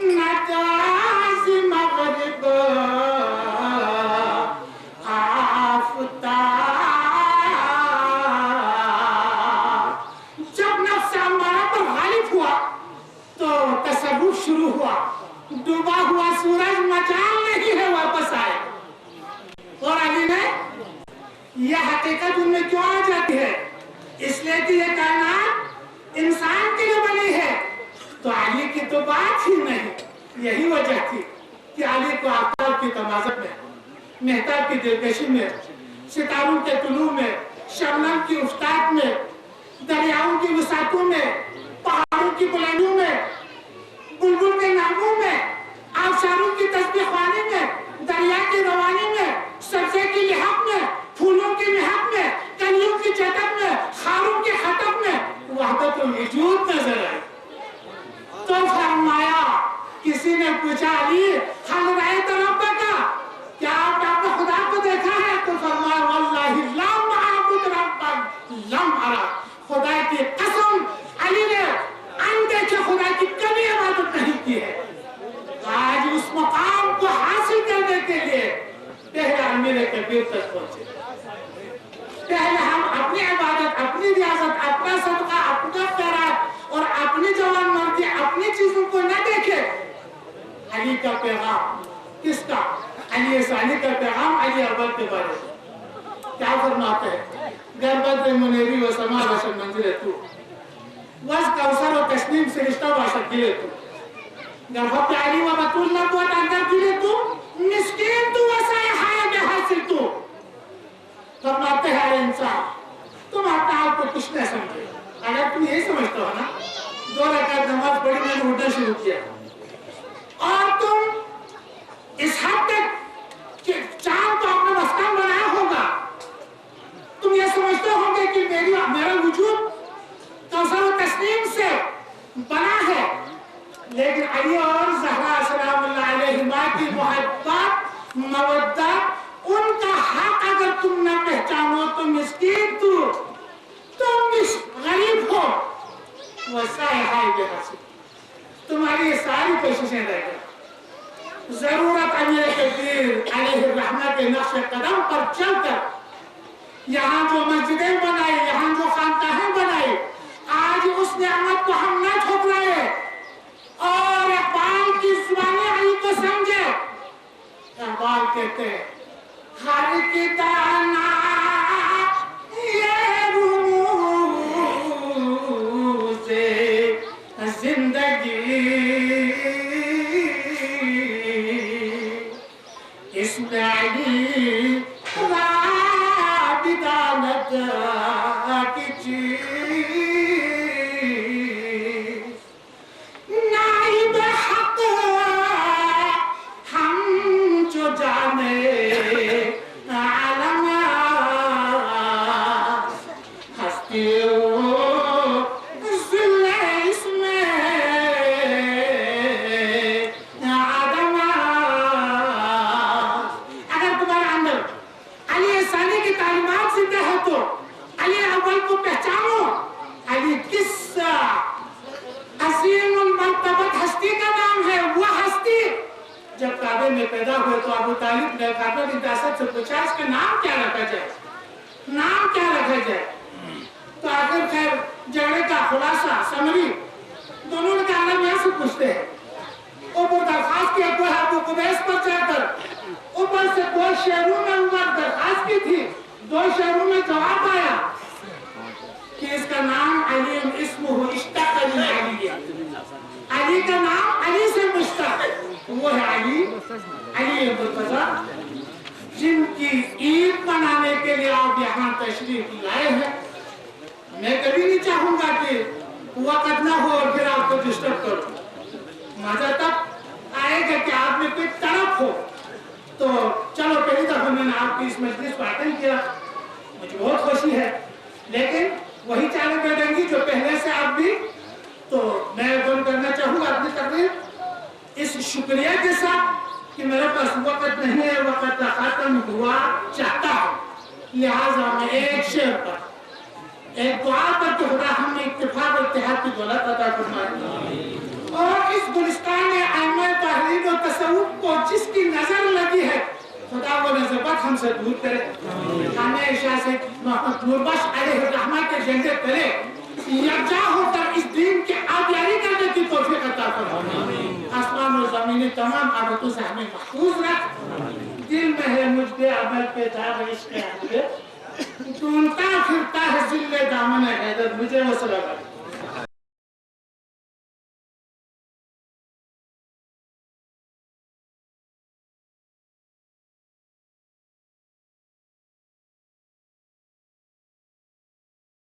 نجاز مغرب آفتاب. جب نفس امارہ پر غالب ہوا تو تصرف شروع ہوا. ڈوبا ہوا سورج مجال نہیں ہے واپس آئے. اور علی نے یہ حقیقت ان میں کیوں آ جاتی ہے؟ اس لیے کہ یہ کائنات انسان کے لیے بنی ہے. تو علی کی تو بات ہی نہیں. یہی وجہ تھی کہ علی کو آفتاب کی تمازت میں, مہتاب کی دلکشی میں, ستاروں کے طلوع میں, شبنم کی افتاد میں, دریاؤں کی وسعتوں میں, پہاڑوں کی بلندیوں میں, بلبل کے نغموں میں, آبشاروں کی تسبیح خوانی میں, دریا کی روانی میں, سبزے کی لحاق میں, پھولوں کی مہک میں, کلیوں کی چٹک میں, خاروں کی خطب میں وحدت الوجود نظر آئی. تو فرمایا, کسی نے پوچھا علی حل رأیت ربک, کیا آپ نے خدا کو دیکھا ہے؟ تو فرمایا واللہ لم اعبد ربک لم ارى. خدا کی قسم علی نے اندیکھے خدا کی کبھی عبادت نہیں کی ہے. آج اس مقام کو حاصل کرنے کے لیے پہلے امیر کبیر تک پہنچے. پہلے ہم اپنی عبادت, اپنی ریاضت, اپنا صدقہ, اپنا خیرات اور اپنی جوان مرضی, اپنی چیزوں کو نہ دیکھے. علی کا پیغام. کس کا؟ علی ثانی کا پیغام علی اول کے بارے میں. کیا فرماتے ہیں؟ گر بدر منیری و سما باشد منزل تو وز کوثر و تسلیم سے رشتہ باشد گلے تو گر حب علی و بطول نبوت اندر گلے تو مسکین تو وسائے حائے بے حاصل تو. فرماتے ہیں انسان تم اپنے آپ کو کچھ نہ سمجھے. اگر تم یہی سمجھتا ہو نا 2 رکعت نماز پڑھی میں نے اٹھنا شروع کیا اور تم اس حد تک کہ چاند کو اپنا مسکن بنایا ہوگا, تم یہ سمجھتے ہوں گے کہ میرا وجود کوثر و تسلیم سے بنا ہے, لیکن علی اور زہرا سلام اللہ علیہما کی محبت مودت ان کا حق اگر تم نہ پہچانو تو مسکین تم غریب ہو وسائے حائے بے حاصل. تمہاری یہ ساری کوششیں رہ گئی. ضرورت امیر کبیر علیہ الرحمہ کے نقش قدم پر چل کر یہاں جو مسجدیں بنائی, یہاں جو خانقاہیں بنائی, آج اس نعمت کو ہم نہ ٹھکرائے اور اقبال کی زبان علی کو سمجھے. اقبال کہتے ہیں ہر کی دانا یہ رموز زندگی اس میں علی رابطانت کی چیز نائب حق ہم جو جانے عالم ہستیوں ذل اس میں آدم. اگر تمہارے اندر علی ثانی کی تعلیمات زندہ ہے تو علی اول کو پہچانو. علی کس عظیم المرتبت ہستی کا نام ہے. وہ ہستی جب کعبے میں پیدا ہوئے تو ابو طالب نے کعبہ کی داست سے پوچھا اس کا نام کیا رکھا جائے, نام کیا رکھا جائے. تو آخر خیر جھگڑے کا خلاصہ سمری دونوں نے کہا اللہ یہاں سے پوچھتے ہیں. اوپر درخواست کی ابو قبیس پر چڑھ کر اوپر سے 2 شعروں میں عمر درخواست کی تھی, 2 شعروں میں جواب آیا کہ اس کا نام علی اسمہ اشتق علی علی ہے. علی کا نام علی سے مشتق, وہ ہے علی مرتضی جن کی عید منانے کے لیے آپ یہاں تشریف لائے ہیں. میں کبھی نہیں چاہوں گا کہ وقت نہ ہو اور پھر آپ کو ڈسٹرب کروں. مزہ تب آئے گا کہ آپ میں کوئی طرف ہو. تو چلو پہلی دفعہ میں نے آپ کی اس مجلس کو اٹینڈ کیا, مجھے بہت خوشی ہے, لیکن وہی چالیں بیٹھیں گی جو پہلے سے آپ بھی. تو میں بند کرنا چاہوں گا اپنی تقریر اس شکریہ کے ساتھ کہ میرے پاس وقت نہیں ہے, وقت ختم ہوا چاہتا ہوں, لہٰذا میں ایک شعر پر ایک دعا پر کہ خدا ہم نے اتفاق اور اتحاد کی دولت عطا فرمائے اور اس گلستان ائمہ تحریر و تصوف کو جس کی نظر لگی ہے خدا وہ نظربت ہم سے دور کرے. ہمیشہ سے محمد نوربخش علیہ الرحمہ کے جھنڈے تلے یکجا ہو کر اس دین کی آبیاری کرنے کی توفیق عطا فرمائے. آسمان و زمین تمام آفتوں سے ہمیں محفوظ رکھ. دل میں ہے مجھ پہ عمل پہ داغ عشق احمد, ڈھونڈتا پھرتا ہے ذل دامن حیدر, مجھے وہ سلام